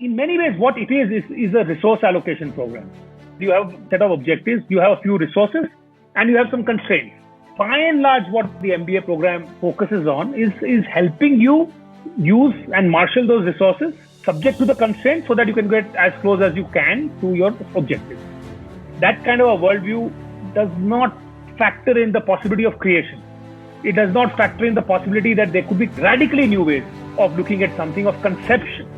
in many ways, what it is a resource allocation program. You have a set of objectives, you have a few resources, and you have some constraints. By and large, what the MBA program focuses on is helping you use and marshal those resources subject to the constraints so that you can get as close as you can to your objectives. That kind of a worldview does not factor in the possibility of creation. It does not factor in the possibility that there could be radically new ways of looking at something, of conception.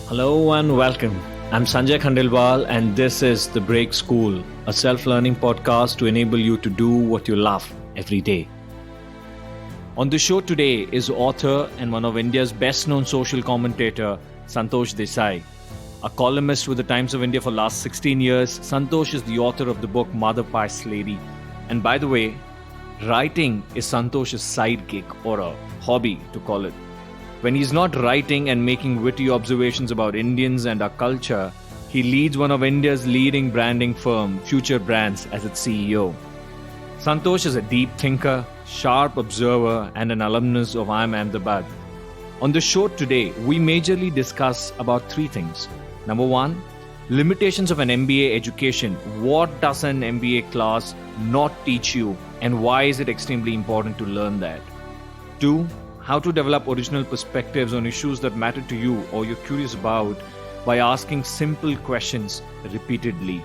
Hello and welcome. I'm Sanjay Khandelwal and this is The Break School, a self-learning podcast to enable you to do what you love every day. On the show today is author and one of India's best-known social commentator, Santosh Desai. A columnist with the Times of India for the last 16 years, Santosh is the author of the book Mother Pie's Lady. And by the way, writing is Santosh's side gig or a hobby to call it. When he's not writing and making witty observations about Indians and our culture, he leads one of India's leading branding firm, Futurebrands, as its CEO. Santosh is a deep thinker, sharp observer, and an alumnus of IIM Ahmedabad. On the show today, we majorly discuss about three things. Number one, limitations of an MBA education. What does an MBA class not teach you, and why is it extremely important to learn that? Two, how to develop original perspectives on issues that matter to you or you're curious about by asking simple questions repeatedly.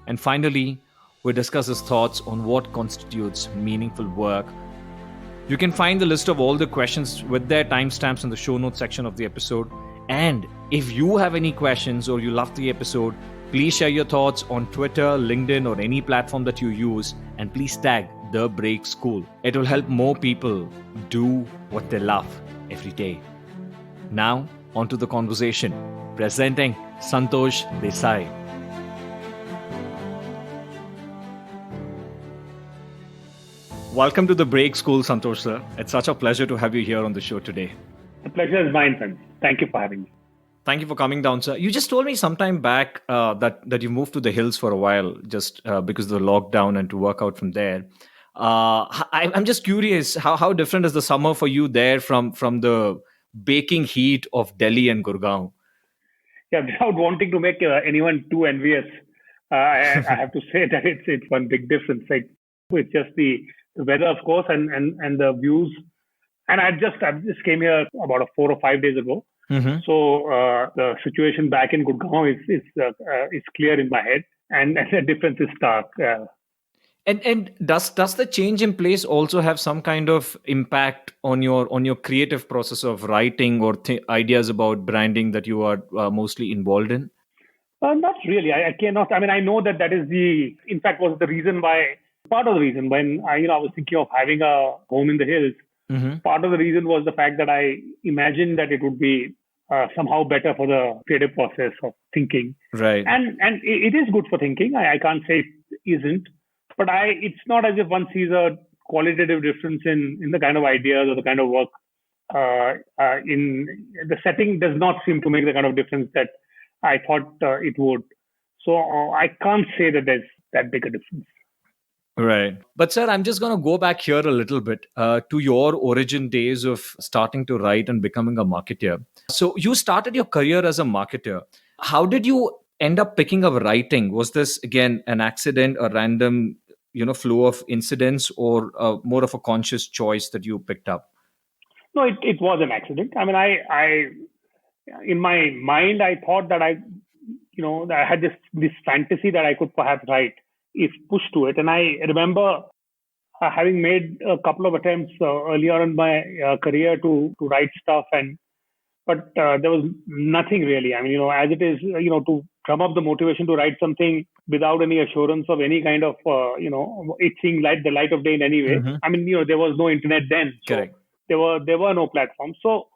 And finally, we discuss his thoughts on what constitutes meaningful work. You can find the list of all the questions with their timestamps in the show notes section of the episode. And if you have any questions or you love the episode, please share your thoughts on Twitter, LinkedIn, or any platform that you use, and please tag The Break School. It will help more people do what they love every day. Now, on to the conversation. Presenting Santosh Desai. Welcome to The Break School, Santosh sir. It's such a pleasure to have you here on the show today. The pleasure is mine, friends. Thank you for having me. Thank you for coming down, sir. You just told me sometime back that you moved to the hills for a while just because of the lockdown and to work out from there. I'm just curious, how different is the summer for you there from the baking heat of Delhi and Gurgaon? Yeah, without wanting to make anyone too envious, I have to say that it's one big difference. Like, it's just the weather, of course, and the views. And I just came here about 4 or 5 days ago. Mm-hmm. So the situation back in Gurgaon is clear in my head, and the difference is stark. And does the change in place also have some kind of impact on your creative process of writing or ideas about branding that you are mostly involved in? Not really. I cannot. I mean, I know that is in fact, was the reason why. Part of the reason when I was thinking of having a home in the hills. Mm-hmm. Part of the reason was the fact that I imagined that it would be somehow better for the creative process of thinking. Right. And it is good for thinking. I can't say it isn't. But it's not as if one sees a qualitative difference in the kind of ideas or the kind of work. In the setting does not seem to make the kind of difference that I thought it would. So I can't say that there's that big a difference. Right. But sir, I'm just going to go back here a little bit to your origin days of starting to write and becoming a marketeer. So you started your career as a marketer. How did you end up picking up writing? Was this, again, an accident, a random flow of incidents, or more of a conscious choice that you picked up? No, it was an accident. I mean, I in my mind, I thought that I had this fantasy that I could perhaps write if pushed to it. And I remember having made a couple of attempts earlier in my career to write stuff, but there was nothing really. I mean, as it is, to drum up the motivation to write something without any assurance of any kind of, it seeing the light of day in any way. Mm-hmm. I mean, there was no internet then. So correct. There were no platforms. So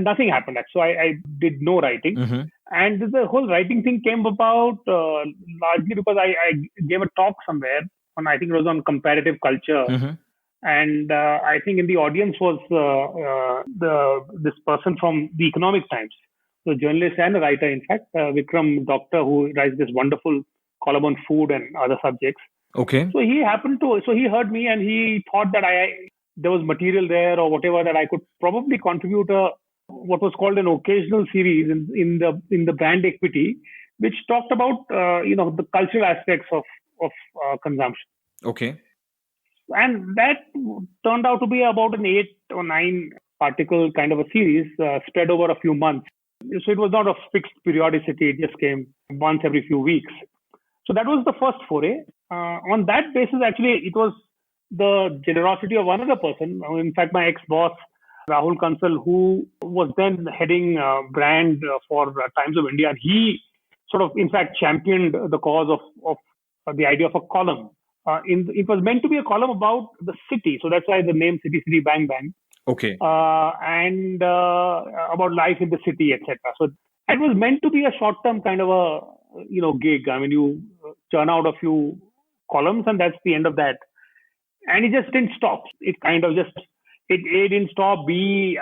nothing happened. So I did no writing. Mm-hmm. And the whole writing thing came about largely because I gave a talk somewhere I think it was on comparative culture. Mm-hmm. And I think in the audience was this person from the Economic Times, the journalist and a writer, in fact, Vikram Doctor, who writes this wonderful column on food and other subjects. Okay. So he heard me and he thought that there was material there or whatever that I could probably contribute a what was called an occasional series in the brand equity, which talked about the cultural aspects of consumption. Okay. And that turned out to be about an 8 or 9 article kind of a series spread over a few months. So it was not a fixed periodicity; it just came once every few weeks. So that was the first foray. On that basis, actually, it was the generosity of one other person. In fact, my ex-boss, Rahul Kansal, who was then heading brand for Times of India, and he sort of, in fact, championed the cause of the idea of a column. It was meant to be a column about the city, so that's why the name City City Bang Bang, Okay. and about life in the city, etc. So it was meant to be a short-term kind of a gig. I mean, you churn out a few columns, and that's the end of that. And it just didn't stop. It kind of just it A didn't stop. B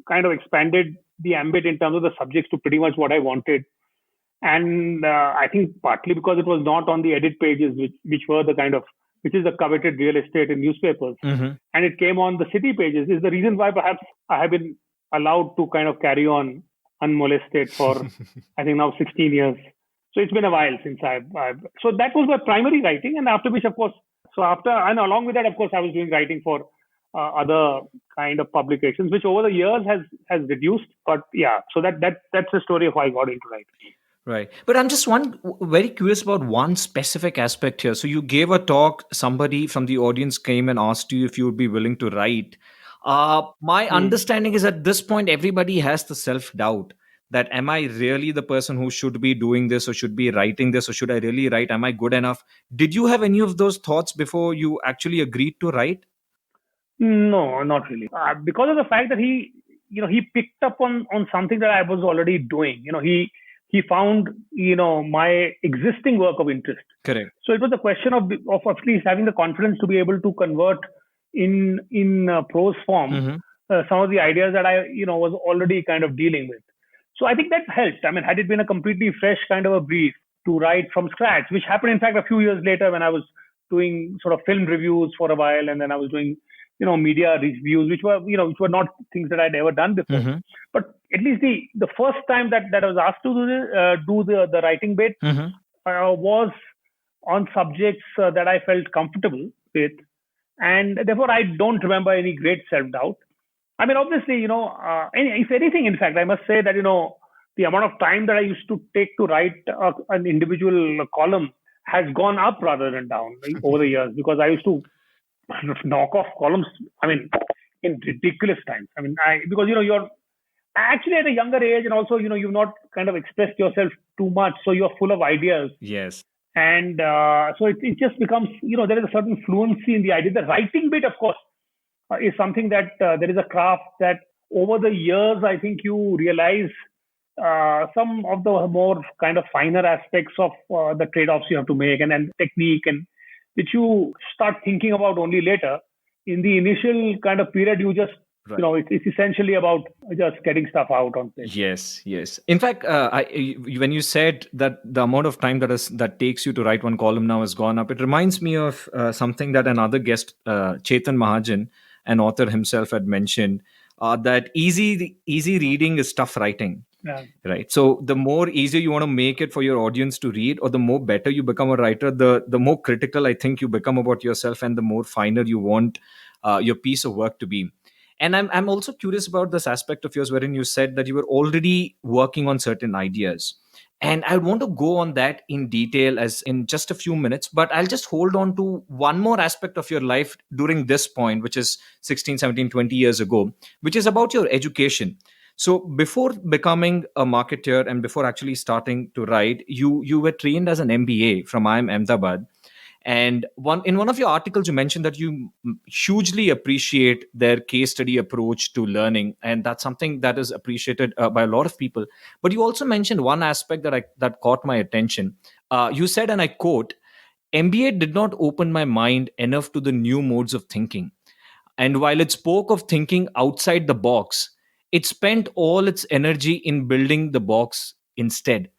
kind of expanded the ambit in terms of the subjects to pretty much what I wanted. And I think partly because it was not on the edit pages, which were the kind of which is the coveted real estate in newspapers, Mm-hmm. and it came on the city pages, is the reason why perhaps I have been allowed to kind of carry on unmolested for I think now 16 years. So it's been a while since I've so that was my primary writing, and after which, of course, and along with that, of course, I was doing writing for other kind of publications, which over the years has reduced. But yeah, so that's the story of how I got into writing. Right. But I'm just very curious about one specific aspect here. So you gave a talk, somebody from the audience came and asked you if you would be willing to write. My understanding is at this point, everybody has the self-doubt that am I really the person who should be doing this or should be writing this or should I really write? Am I good enough? Did you have any of those thoughts before you actually agreed to write? No, not really. Because of the fact that he picked up on something that I was already doing. He found my existing work of interest. Correct. So it was a question of at least having the confidence to be able to convert in prose form some of the ideas that I was already kind of dealing with. So I think that helped. I mean, had it been a completely fresh kind of a brief to write from scratch, which happened in fact a few years later when I was doing sort of film reviews for a while, and then I was doing media reviews, which were not things that I'd ever done before. Mm-hmm. But at least the first time that I was asked to do the writing bit was on subjects that I felt comfortable with, and therefore I don't remember any great self-doubt. I mean, obviously, if anything, in fact, I must say that the amount of time that I used to take to write an individual column has gone up rather than down over the years, because I used to knock off columns, I mean, in ridiculous times. I mean, because you're actually at a younger age, and also you've not kind of expressed yourself too much, so you're full of ideas. Yes. And so it just becomes, there is a certain fluency in the idea. The writing bit, of course, is something that there is a craft that over the years, I think you realize some of the more kind of finer aspects of the trade-offs you have to make, and technique, and which you start thinking about only later. In the initial kind of period, you just, it's essentially about just getting stuff out on page. Yes. In fact, when you said that the amount of time that takes you to write one column now has gone up, it reminds me of something that another guest, Chetan Mahajan, an author himself, had mentioned, that easy reading is tough writing. Yeah. Right. So the more easier you want to make it for your audience to read, or the more better you become a writer, the more critical I think you become about yourself, and the more finer you want your piece of work to be. And I'm also curious about this aspect of yours wherein you said that you were already working on certain ideas. And I want to go on that in detail as in just a few minutes, but I'll just hold on to one more aspect of your life during this point, which is 16, 17, 20 years ago, which is about your education. So before becoming a marketeer and before actually starting to write, you were trained as an MBA from IIM Ahmedabad. And in one of your articles, you mentioned that you hugely appreciate their case study approach to learning, and that's something that is appreciated by a lot of people. But you also mentioned one aspect that caught my attention. You said, and I quote, "MBA did not open my mind enough to the new modes of thinking. And while it spoke of thinking outside the box, it spent all its energy in building the box instead."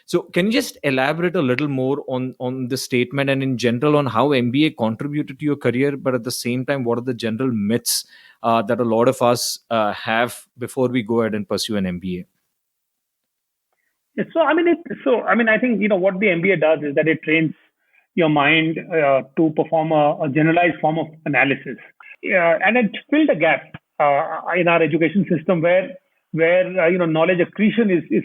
So can you just elaborate a little more on the statement, and in general on how MBA contributed to your career, but at the same time, what are the general myths that a lot of us have before we go ahead and pursue an MBA? Yeah, I think what the MBA does is that it trains your mind to perform a generalized form of analysis, and it filled a gap in our education system where knowledge accretion is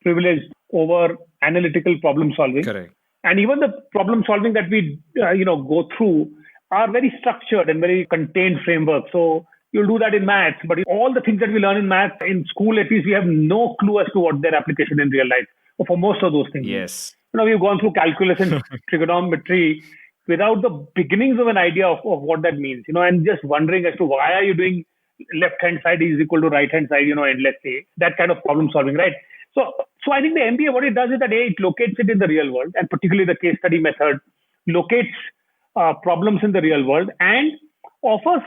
privileged over analytical problem solving. Correct. And even the problem solving that we go through are very structured and very contained framework. So you'll do that in maths, but all the things that we learn in maths in school, at least we have no clue as to what their application in real life, or for most of those things. Yes. We've gone through calculus and trigonometry without the beginnings of an idea of what that means, and just wondering as to why are you doing left hand side is equal to right hand side, and let's say that kind of problem solving, right? So I think the MBA, what it does is that it locates it in the real world, and particularly the case study method locates problems in the real world and offers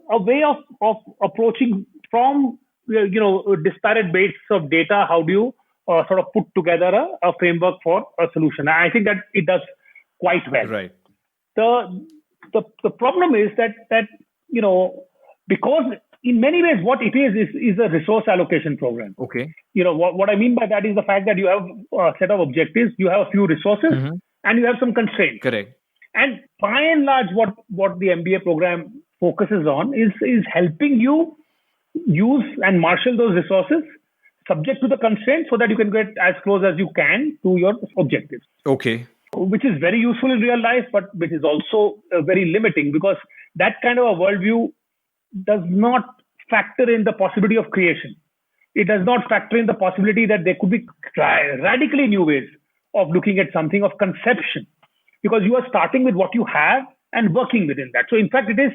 a way of approaching from disparate bits of data. How do you sort of put together a framework for a solution? I think that it does quite well. Right. The problem is that because in many ways what it is a resource allocation program. Okay. What I mean by that is the fact that you have a set of objectives, you have a few resources, and you have some constraints. Correct. And by and large, what the MBA program focuses on is helping you use and marshal those resources subject to the constraints so that you can get as close as you can to your objectives. Okay. Which is very useful in real life, but which is also very limiting, because that kind of a worldview does not factor in the possibility of creation. It does not factor in the possibility that there could be radically new ways of looking at something, of conception, because you are starting with what you have and working within that. So in fact, it is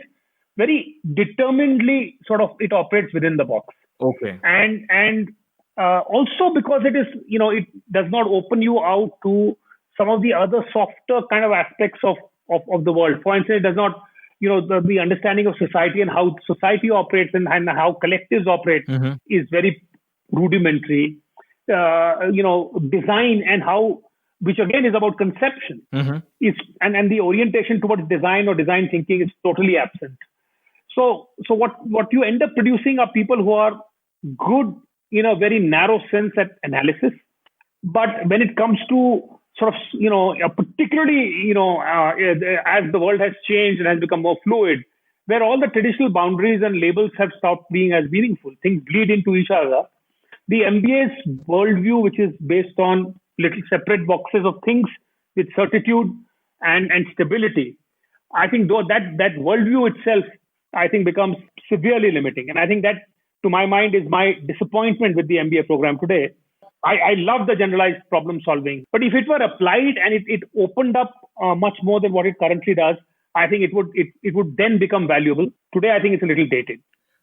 very determinedly it operates within the box. Okay. And also because it is, it does not open you out to some of the other softer kind of aspects of the world. For instance, it does not, the understanding of society and how society operates and how collectives operate is very rudimentary. Design and how, which again is about conception, is and the orientation towards design or design thinking is totally absent. So what you end up producing are people who are good in a very narrow sense at analysis, but when it comes to particularly as the world has changed and has become more fluid, where all the traditional boundaries and labels have stopped being as meaningful, things bleed into each other. The MBA's worldview, which is based on little separate boxes of things with certitude and stability, I think though that worldview itself, I think becomes severely limiting. And I think that, to my mind, is my disappointment with the MBA program today. I love the generalized problem solving, but if it were applied and it opened up much more than what it currently does, I think it would then become valuable. Today, I think it's a little dated.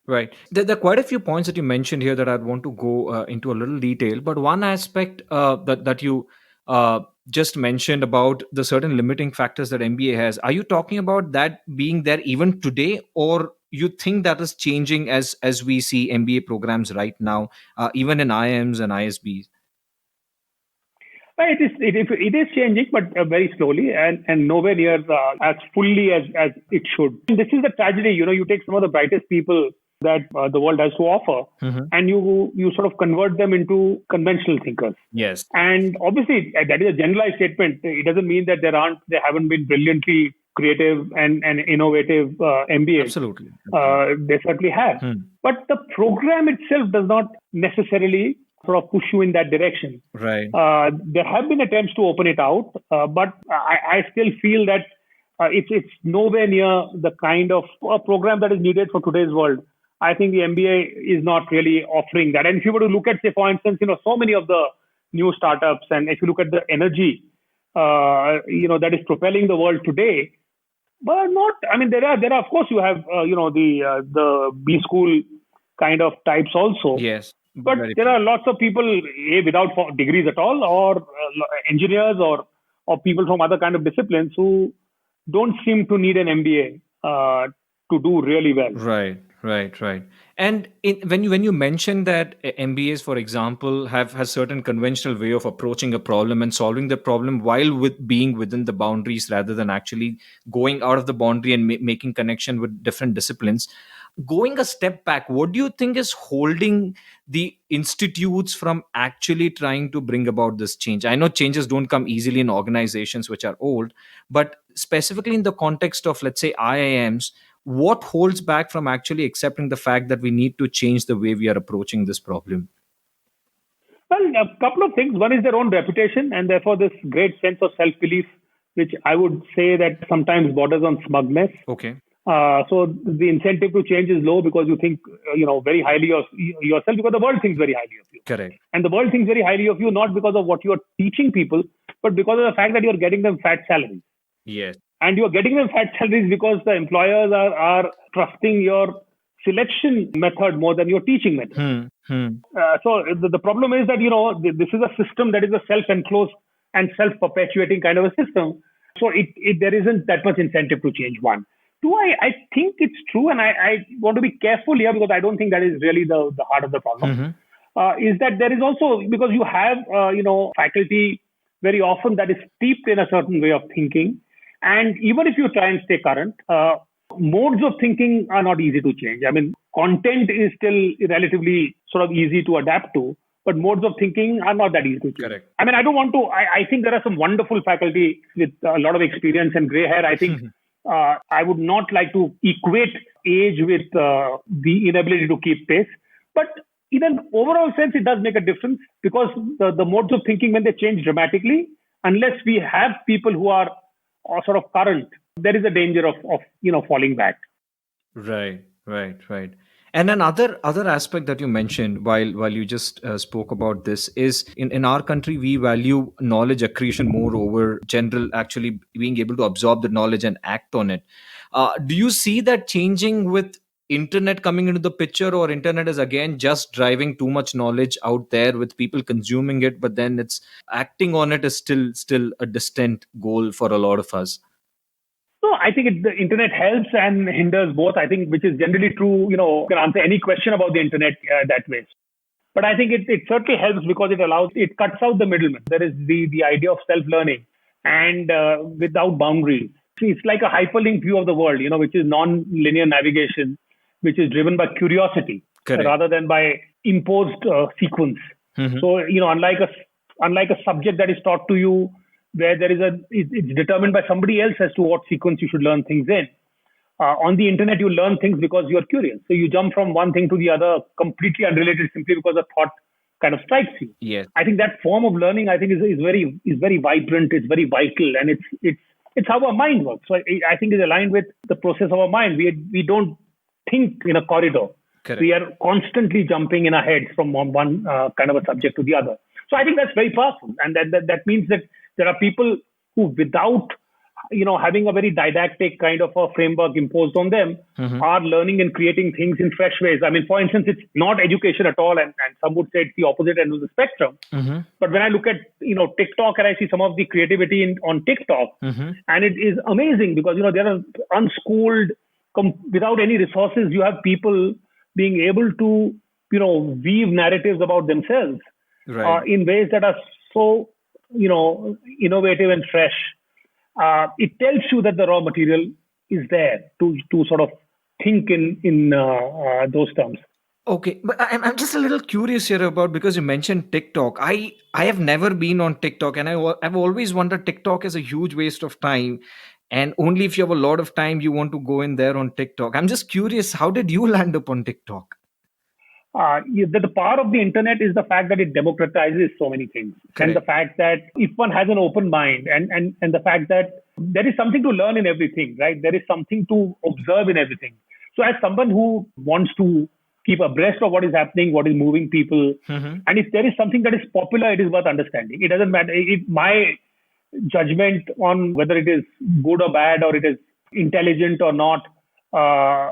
Right. There are quite a few points that you mentioned here that I'd want to go into a little detail. But one aspect that you just mentioned about the certain limiting factors that MBA has, are you talking about that being there even today, or you think that is changing as we see MBA programs right now, even in IIMs and ISBs? It is changing, but very slowly and nowhere near as fully as it should. And this is the tragedy. You take some of the brightest people that the world has to offer, and you sort of convert them into conventional thinkers. Yes. And obviously, that is a generalized statement. It doesn't mean that there haven't been brilliantly creative and innovative MBAs. Absolutely. They certainly have. But the program itself does not necessarily sort of push you in that direction. Right. There have been attempts to open it out, but I still feel that it's nowhere near the kind of a program that is needed for today's world. I think the MBA is not really offering that. And if you were to look at, say, for instance, so many of the new startups, and if you look at the energy, that is propelling the world today, but not. I mean, there are of course you have the B school kind of types also. Yes. But there are lots of people without degrees at all, or engineers, or people from other kind of disciplines who don't seem to need an MBA to do really well. Right. And when you mention that MBAs, for example, have certain conventional way of approaching a problem and solving the problem while being within the boundaries rather than actually going out of the boundary and making connection with different disciplines, Going a step back, what do you think is holding the institutes from actually trying to bring about this change? I know changes don't come easily in organizations which are old, but specifically in the context of, let's say, IIMs, what holds back from actually accepting the fact that we need to change the way we are approaching this problem? Well, a couple of things. One is their own reputation, and therefore this great sense of self-belief, which I would say that sometimes borders on smugness. Okay. So the incentive to change is low because you think, very highly of yourself, because the world thinks very highly of you. Correct. And the world thinks very highly of you, not because of what you're teaching people, but because of the fact that you're getting them fat salaries. Yes. And you're getting them fat salaries because the employers are trusting your selection method more than your teaching method. So the problem is that, this is a system that is a self-enclosed and self-perpetuating kind of a system. So there isn't that much incentive to change. One. Two, I think it's true, and I want to be careful here because I don't think that is really the heart of the problem. Is that there is also, because you have, faculty very often that is steeped in a certain way of thinking. And even if you try and stay current, modes of thinking are not easy to change. I mean, content is still relatively sort of easy to adapt to, but modes of thinking are not that easy to change. Correct. I mean, I don't want to, I think there are some wonderful faculty with a lot of experience and gray hair. I think I would not like to equate age with the inability to keep pace. But in an overall sense, it does make a difference because the modes of thinking, when they change dramatically, unless we have people who are sort of current, there is a danger of falling back. Right. And another aspect that you mentioned while you just spoke about this is in our country, we value knowledge accretion more over general actually being able to absorb the knowledge and act on it. Do you see that changing with internet coming into the picture, or internet is again just driving too much knowledge out there with people consuming it, but then it's acting on it is still a distant goal for a lot of us? So I think the internet helps and hinders both. I think, which is generally true. You can answer any question about the internet that way. But I think it certainly helps because it cuts out the middleman. There is the idea of self-learning and without boundaries. It's like a hyperlink view of the world, which is non-linear navigation, which is driven by curiosity. Correct. Rather than by imposed sequence. So, unlike a subject that is taught to you, where it's determined by somebody else as to what sequence you should learn things in. On the internet, you learn things because you're curious. So you jump from one thing to the other, completely unrelated, simply because a thought kind of strikes you. Yes. I think that form of learning, I think, is very vibrant. It's very vital, and it's how our mind works. So I think it's aligned with the process of our mind. We don't think in a corridor. Correct. We are constantly jumping in our heads from one kind of a subject to the other. So I think that's very powerful, and that means that there are people who, without having a very didactic kind of a framework imposed on them, are learning and creating things in fresh ways. I mean, for instance, it's not education at all, and some would say it's the opposite end of the spectrum. But when I look at TikTok and I see some of the creativity on TikTok, and it is amazing because there are unschooled, without any resources, you have people being able to weave narratives about themselves in ways that are so innovative and fresh. It tells you that the raw material is there to sort of think in those terms. Okay, but I'm just a little curious here about, because you mentioned TikTok. I have never been on TikTok, and I've always wondered, TikTok is a huge waste of time, and only if you have a lot of time you want to go in there on TikTok. I'm just curious, how did you land up on TikTok? The power of the internet is the fact that it democratizes so many things. Correct. And the fact that if one has an open mind and the fact that there is something to learn in everything, right? There is something to observe in everything. So as someone who wants to keep abreast of what is happening, what is moving people, and if there is something that is popular, it is worth understanding. It doesn't matter. My judgment on whether it is good or bad, or it is intelligent or not,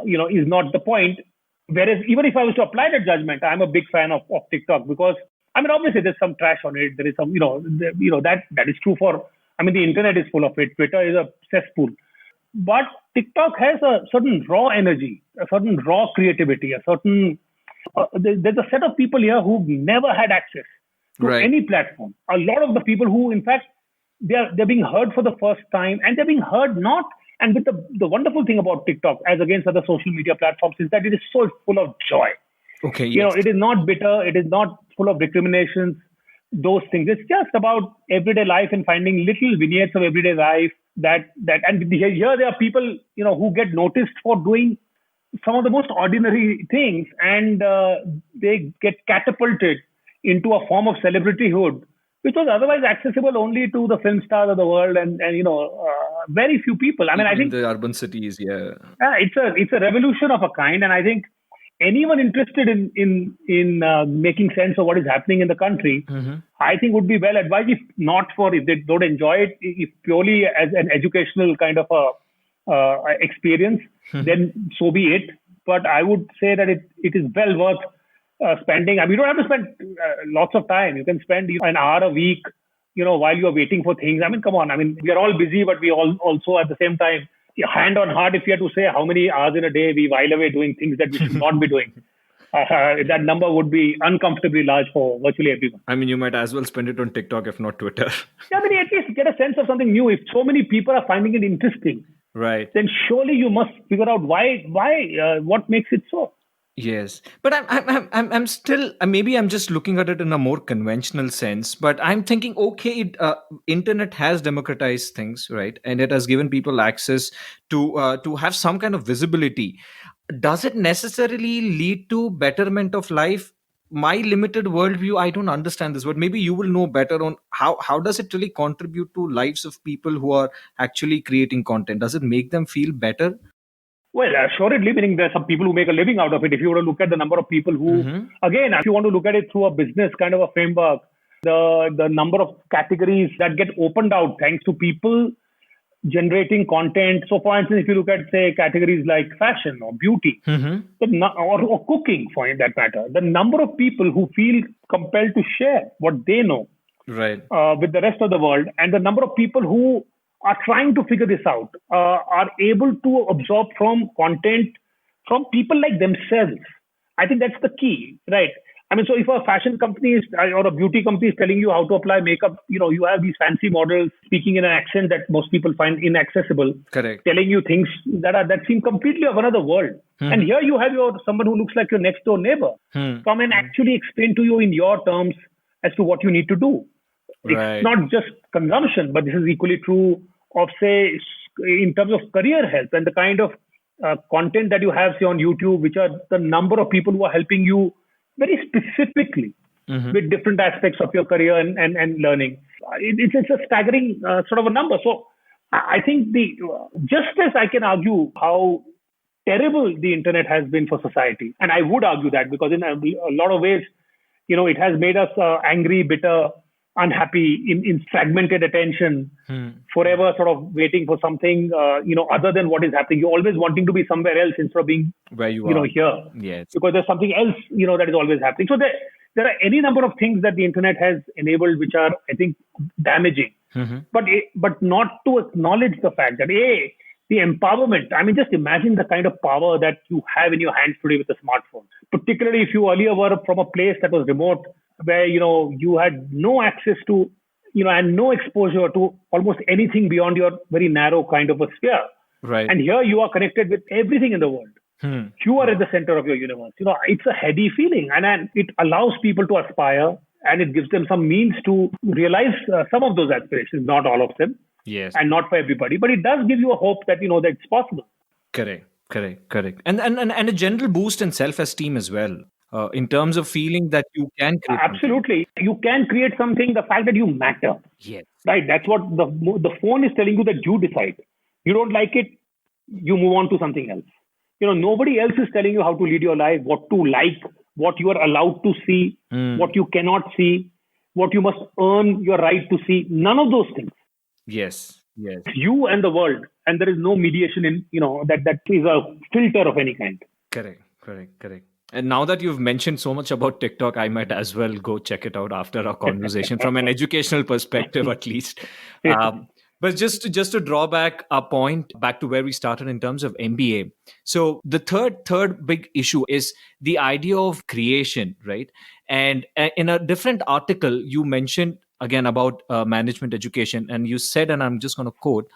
is not the point. Whereas even if I was to apply that judgment, I'm a big fan of TikTok because, I mean, obviously there's some trash on it. There is some, that is true for, I mean, the internet is full of it. Twitter is a cesspool. But TikTok has a certain raw energy, a certain raw creativity, a certain, there's a set of people here who've never had access to any platform. A lot of the people who, in fact, they're being heard for the first time, and they're being heard not And with the wonderful thing about TikTok, as against other social media platforms, is that it is so full of joy. Okay. You know, it is not bitter. It is not full of recriminations. Those things. It's just about everyday life and finding little vignettes of everyday life. And here there are people, you know, who get noticed for doing some of the most ordinary things, and they get catapulted into a form of celebrityhood, which was otherwise accessible only to the film stars of the world, and very few people. I mean, I think the urban cities, yeah. it's a revolution of a kind, and I think anyone interested in making sense of what is happening in the country, I think would be well advised. If they don't enjoy it, if purely as an educational kind of a experience, then so be it. But I would say that it is well worth spending. I mean, you don't have to spend lots of time. You can spend an hour a week, you know, while you're waiting for things. I mean, come on. I mean, we are all busy, but we all also at the same time, hand on heart, if you had to say how many hours in a day we while away doing things that we should not be doing, that number would be uncomfortably large for virtually everyone. I mean, you might as well spend it on TikTok, if not Twitter. Yeah, I mean, at least get a sense of something new. If so many people are finding it interesting, right, then surely you must figure out why, what makes it so. Yes, but I'm still, maybe I'm just looking at it in a more conventional sense. But I'm thinking, okay, internet has democratized things, right, and it has given people access to have some kind of visibility. Does it necessarily lead to betterment of life? My limited worldview, I don't understand this, but maybe you will know better on how does it really contribute to lives of people who are actually creating content? Does it make them feel better? Well, assuredly, meaning there are some people who make a living out of it. If you were to look at the number of people who, again, if you want to look at it through a business kind of a framework, the number of categories that get opened out thanks to people generating content. So, for instance, if you look at, say, categories like fashion or beauty, or cooking, for that matter, the number of people who feel compelled to share what they know, right, with the rest of the world, and the number of people who are trying to figure this out, are able to absorb from content from people like themselves. I think that's the key, right? I mean, so if a fashion company is, or a beauty company is telling you how to apply makeup, you know, you have these fancy models speaking in an accent that most people find inaccessible, correct, telling you things that seem completely of another world. And here you have someone who looks like your next door neighbor come and actually explain to you in your terms as to what you need to do. Right. It's not just consumption, but this is equally true of, say, in terms of career help and the kind of content that you have, say, on YouTube, which are the number of people who are helping you very specifically with different aspects of your career and learning. It's a staggering sort of a number. So I think just as I can argue how terrible the internet has been for society, and I would argue that because in a lot of ways, you know, it has made us angry, bitter, unhappy, in fragmented attention, forever sort of waiting for something, other than what is happening. You're always wanting to be somewhere else instead of being where you are here. Yes. Because there's something else, that is always happening. So there are any number of things that the internet has enabled which are, I think, damaging. But not to acknowledge the fact that, the empowerment. I mean, just imagine the kind of power that you have in your hands today with a smartphone, particularly if you earlier were from a place that was remote, where, you had no access to, and no exposure to almost anything beyond your very narrow kind of a sphere. Right. And here you are connected with everything in the world. You are at the center of your universe. It's a heady feeling, and it allows people to aspire, and it gives them some means to realize some of those aspirations, not all of them. Yes. And not for everybody, but it does give you a hope that, that it's possible. Correct. And a general boost in self-esteem as well. In terms of feeling that you can create absolutely something. You can create something, the fact that you matter. Yes. Right. That's what the phone is telling you, that you decide. You don't like it, you move on to something else. Nobody else is telling you how to lead your life, what to like, what you are allowed to see, what you cannot see, what you must earn your right to see. None of those things. Yes. You and the world, and there is no mediation in, that is a filter of any kind. Correct. And now that you've mentioned so much about TikTok, I might as well go check it out after our conversation from an educational perspective, at least. But just to draw back our point back to where we started in terms of MBA. So the third big issue is the idea of creation, right? And in a different article, you mentioned again about management education, and you said, and I'm just going to quote,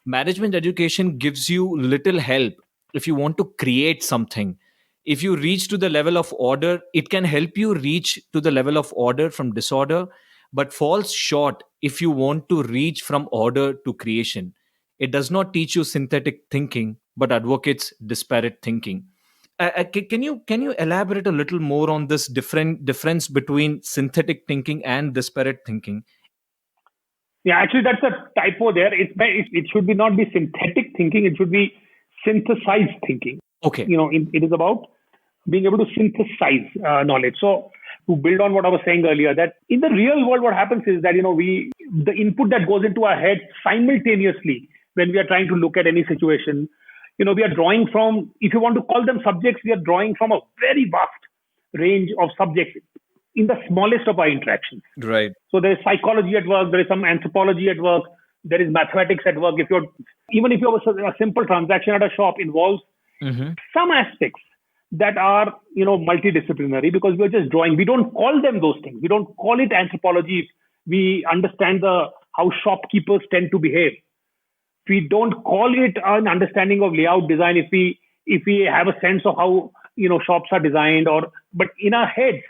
management education gives you little help if you want to create something. If you reach to the level of order, it can help you reach to the level of order from disorder, but falls short if you want to reach from order to creation. It does not teach you synthetic thinking, but advocates disparate thinking. Can you elaborate a little more on this difference between synthetic thinking and disparate thinking? Yeah, actually, that's a typo there. It should be not be synthetic thinking. It should be synthesized thinking. Okay. It is about being able to synthesize knowledge. So to build on what I was saying earlier, that in the real world, what happens is that the input that goes into our head simultaneously when we are trying to look at any situation, we are drawing from. If you want to call them subjects, we are drawing from a very vast range of subjects in the smallest of our interactions. Right. So there is psychology at work, there is some anthropology at work, there is mathematics at work. Even if a simple transaction at a shop involves some aspects that are multidisciplinary, because we are just drawing. We don't call them those things. We don't call it anthropology. We understand how shopkeepers tend to behave. We don't call it an understanding of layout design if we have a sense of how shops are designed, but in our heads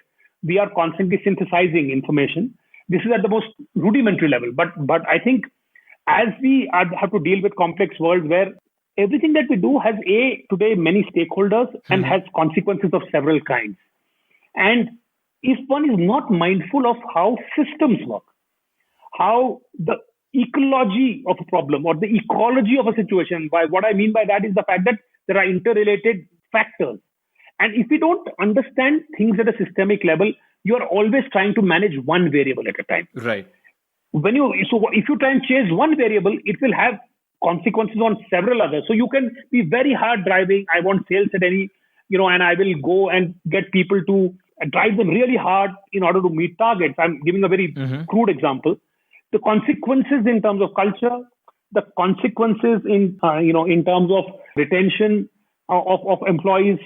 we are constantly synthesizing information. This is at the most rudimentary level. But I think as we have to deal with complex worlds where everything that we do has today many stakeholders and has consequences of several kinds. And if one is not mindful of how systems work, how the ecology of a problem or the ecology of a situation, by what I mean by that is the fact that there are interrelated factors. And if we don't understand things at a systemic level, you are always trying to manage one variable at a time. Right. If you try and chase one variable, it will have consequences on several others. So you can be very hard driving. I want sales at any, and I will go and get people to drive them really hard in order to meet targets. I'm giving a very crude example. The consequences in terms of culture, the consequences in terms of retention of employees,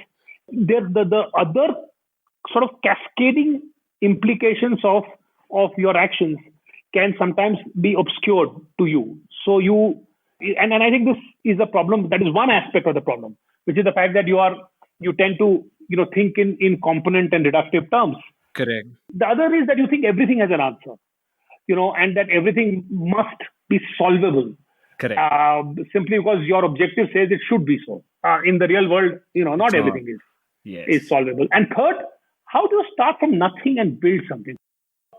the other sort of cascading implications of your actions can sometimes be obscured to you. So and I think this is a problem. That is one aspect of the problem, which is the fact that you tend to think in component and reductive terms. Correct. The other is that you think everything has an answer, and that everything must be solvable. Correct. Simply because your objective says it should be so. In the real world, not everything is solvable. And third, how do you start from nothing and build something?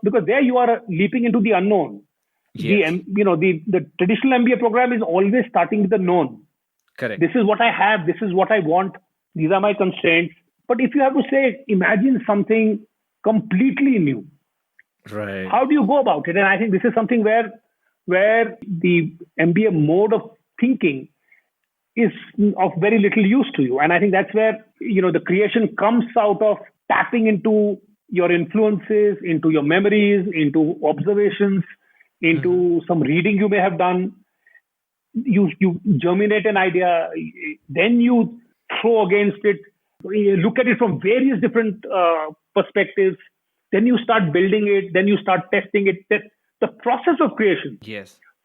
Because there you are leaping into the unknown. Yes. The traditional MBA program is always starting with the known. Correct. This is what I have. This is what I want. These are my constraints. But if you have to say, imagine something completely new. Right. How do you go about it? And I think this is something where the MBA mode of thinking is of very little use to you. And I think that's where, the creation comes out of tapping into your influences, into your memories, into observations, into some reading you may have done. You germinate an idea, then you throw against it, you look at it from various different perspectives, then you start building it, then you start testing it. That the process of creation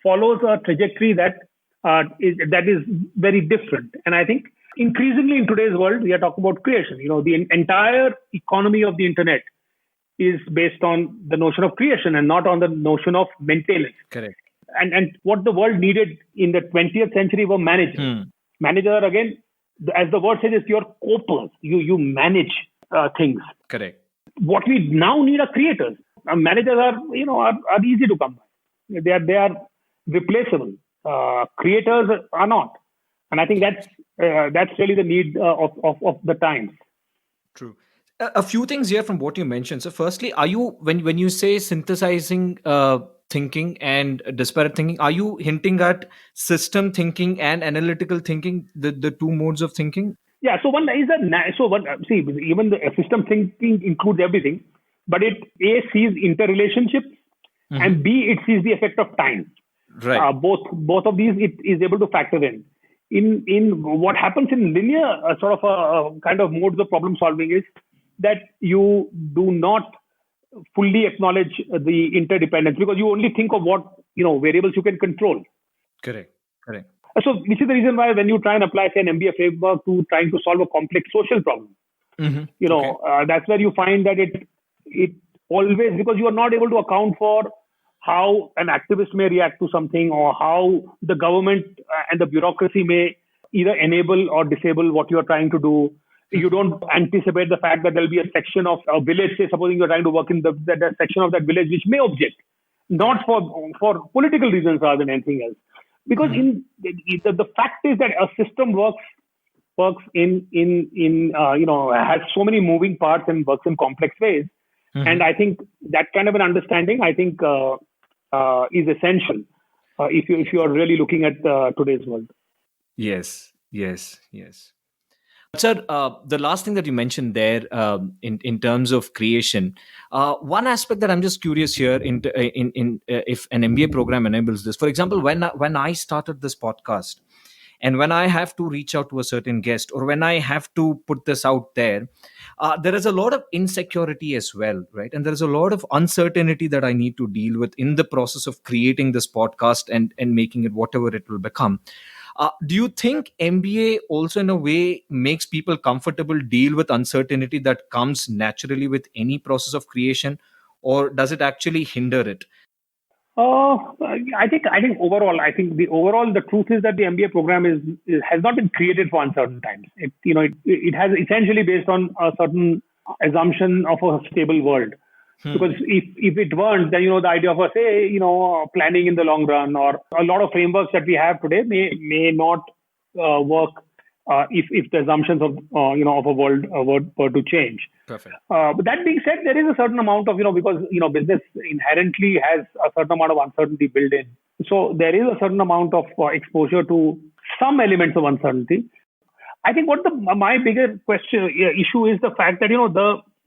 follows a trajectory that is very different. And I think increasingly in today's world, we are talking about creation. The entire economy of the internet is based on the notion of creation and not on the notion of maintenance. Correct. And what the world needed in the 20th century were managers. Managers, again, as the word says, is your copers. You manage things. Correct. What we now need are creators. Managers are easy to come by. They are replaceable. Creators are not. And I think that's really the need of the times. True. A few things here from what you mentioned. So firstly, are you, when you say synthesizing thinking and disparate thinking, are you hinting at system thinking and analytical thinking, the two modes of thinking? Yeah. So one is even the system thinking includes everything, but it sees interrelationships and B, it sees the effect of time. Right. Both of these it is able to factor in. In what happens in linear sort of a kind of modes of problem solving is that you do not fully acknowledge the interdependence because you only think of what variables you can control. Correct. So which is the reason why when you try and apply, say, an MBA framework to trying to solve a complex social problem, that's where you find that it always, because you are not able to account for how an activist may react to something, or how the government and the bureaucracy may either enable or disable what you are trying to do. You don't anticipate the fact that there'll be a section of a village, say, supposing you're trying to work in that section of that village, which may object, not for political reasons rather than anything else. Because the fact is that a system works has so many moving parts and works in complex ways. And I think that kind of an understanding, I think, is essential if you are really looking at today's world. Yes. Sir, the last thing that you mentioned there, in terms of creation, one aspect that I'm just curious here, in if an MBA program enables this. For example, when I started this podcast, and when I have to reach out to a certain guest, or when I have to put this out there, there is a lot of insecurity as well, right? And there is a lot of uncertainty that I need to deal with in the process of creating this podcast and making it whatever it will become. Do you think MBA also in a way makes people comfortable deal with uncertainty that comes naturally with any process of creation, or does it actually hinder it? I think overall, the truth is that the MBA program has not been created for uncertain times. It has essentially based on a certain assumption of a stable world. Because if it weren't, then the idea of planning in the long run, or a lot of frameworks that we have today may not work if the assumptions of a world were to change. Perfect. But that being said, there is a certain amount of because business inherently has a certain amount of uncertainty built in. So there is a certain amount of exposure to some elements of uncertainty. I think my bigger issue is the fact that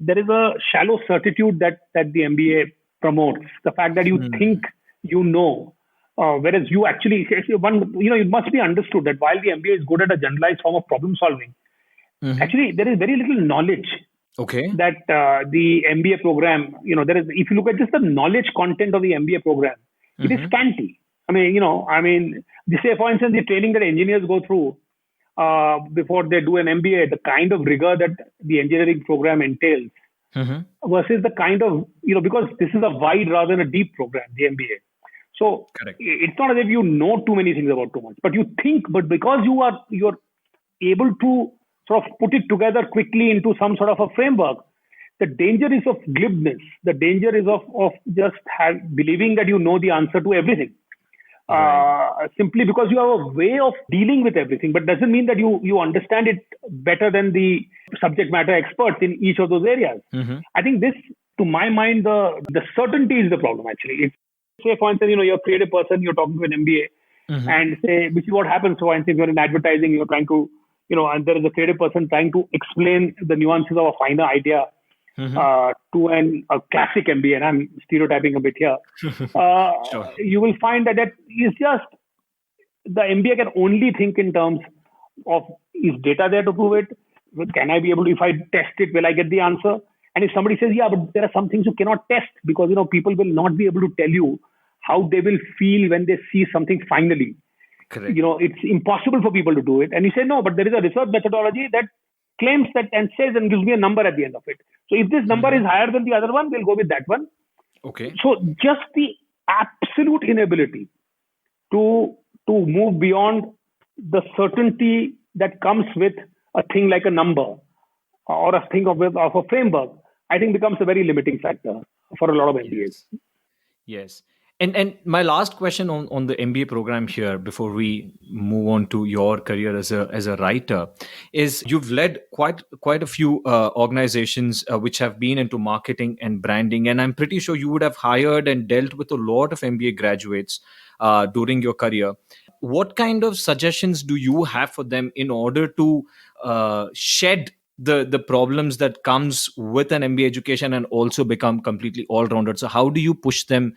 there is a shallow certitude that the MBA promotes. The fact that you think whereas you actually, it must be understood that while the MBA is good at a generalized form of problem solving, actually there is very little knowledge. Okay. That the MBA program, if you look at just the knowledge content of the MBA program, it is scanty. Say for instance, the training that engineers go through before they do an MBA, the kind of rigor that the engineering program entails, versus the kind of, because this is a wide rather than a deep program, the MBA. So correct. It's not as if you know too many things about too much, but you think, but because you're able to sort of put it together quickly into some sort of a framework, the danger is of glibness. The danger is of just believing that you know the answer to everything. Right. Simply because you have a way of dealing with everything, but doesn't mean that you understand it better than the subject matter experts in each of those areas. I think this, to my mind, the certainty is the problem actually. Say for instance, you're a creative person, you're talking to an MBA, and say, which is what happens. So if you're in advertising, you're trying to, and there is a creative person trying to explain the nuances of a finer idea to a classic MBA, and I'm stereotyping a bit here. Sure. You will find that is just, the MBA can only think in terms of, is data there to prove it? Can I be able to, if I test it, will I get the answer? And if somebody says, yeah, but there are some things you cannot test because, people will not be able to tell you how they will feel when they see something finally. Correct. It's impossible for people to do it. And you say, no, but there is a research methodology that claims that and says and gives me a number at the end of it. So if this number is higher than the other one, we'll go with that one. Okay. So just the absolute inability to move beyond the certainty that comes with a thing like a number or a thing of a framework, I think becomes a very limiting factor for a lot of MBAs. Yes. And my last question on the MBA program here, before we move on to your career as a writer, is you've led quite a few organizations which have been into marketing and branding, and I'm pretty sure you would have hired and dealt with a lot of MBA graduates during your career. What kind of suggestions do you have for them in order to shed the problems that comes with an MBA education and also become completely all-rounded? So how do you push them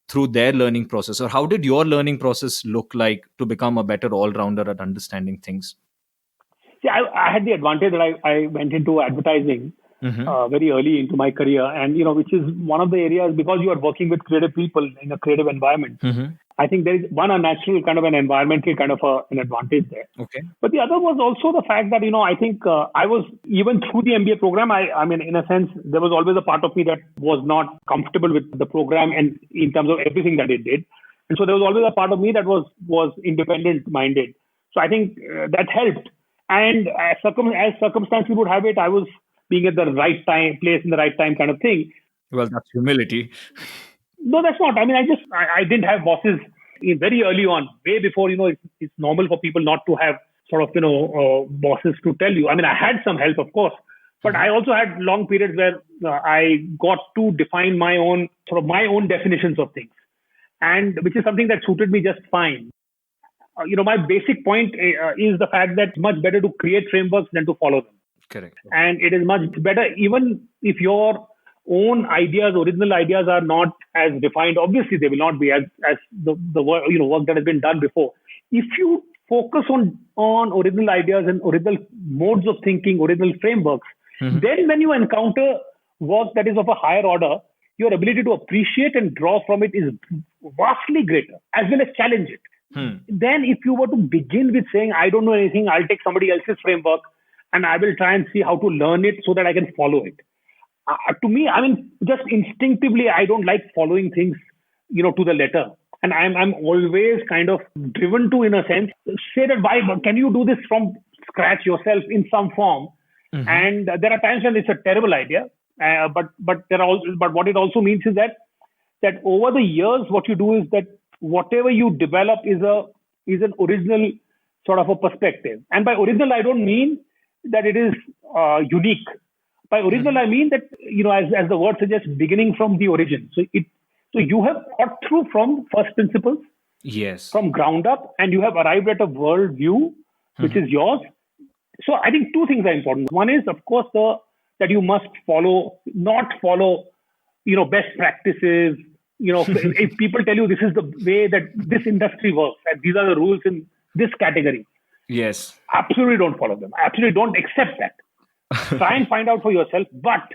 through their learning process, or how did your learning process look like to become a better all-rounder at understanding things? Yeah, I had the advantage that I went into advertising very early into my career, and which is one of the areas, because you are working with creative people in a creative environment. I think there is one, a natural kind of an environmental kind of an advantage there. Okay. But the other was also the fact that, I think I was, even through the MBA program, I mean, in a sense, there was always a part of me that was not comfortable with the program and in terms of everything that it did. And so there was always a part of me that was independent minded. So I think that helped. And as circumstances would have it, I was being at the right time, place in the right time kind of thing. Well, that's humility. No, that's not. I mean, I didn't have bosses very early on, way before, it's normal for people not to have sort of, bosses to tell you. I mean, I had some help, of course, but I also had long periods where I got to define my own definitions of things, and which is something that suited me just fine. My basic point is the fact that it's much better to create frameworks than to follow them. Correct. And it is much better, even if your own ideas, original ideas are not as defined. Obviously, they will not be as the work, work that has been done before. If you focus on original ideas and original modes of thinking, original frameworks, then when you encounter work that is of a higher order, your ability to appreciate and draw from it is vastly greater, as well as challenge it. Then if you were to begin with saying, I don't know anything, I'll take somebody else's framework and I will try and see how to learn it so that I can follow it. To me, I mean, just instinctively, I don't like following things, to the letter. And I'm always kind of driven to, in a sense, say that why can you do this from scratch yourself in some form? And there are times when it's a terrible idea. But what it also means is that over the years, what you do is that whatever you develop is an original sort of a perspective. And by original, I don't mean that it is unique. By original, I mean that, as the word suggests, beginning from the origin. So you have thought through from first principles, yes, from ground up, and you have arrived at a world view, which is yours. So I think two things are important. One is, of course, that you must not follow, best practices. If people tell you this is the way that this industry works, and these are the rules in this category, yes, absolutely don't follow them. Absolutely don't accept that. Try and find out for yourself, but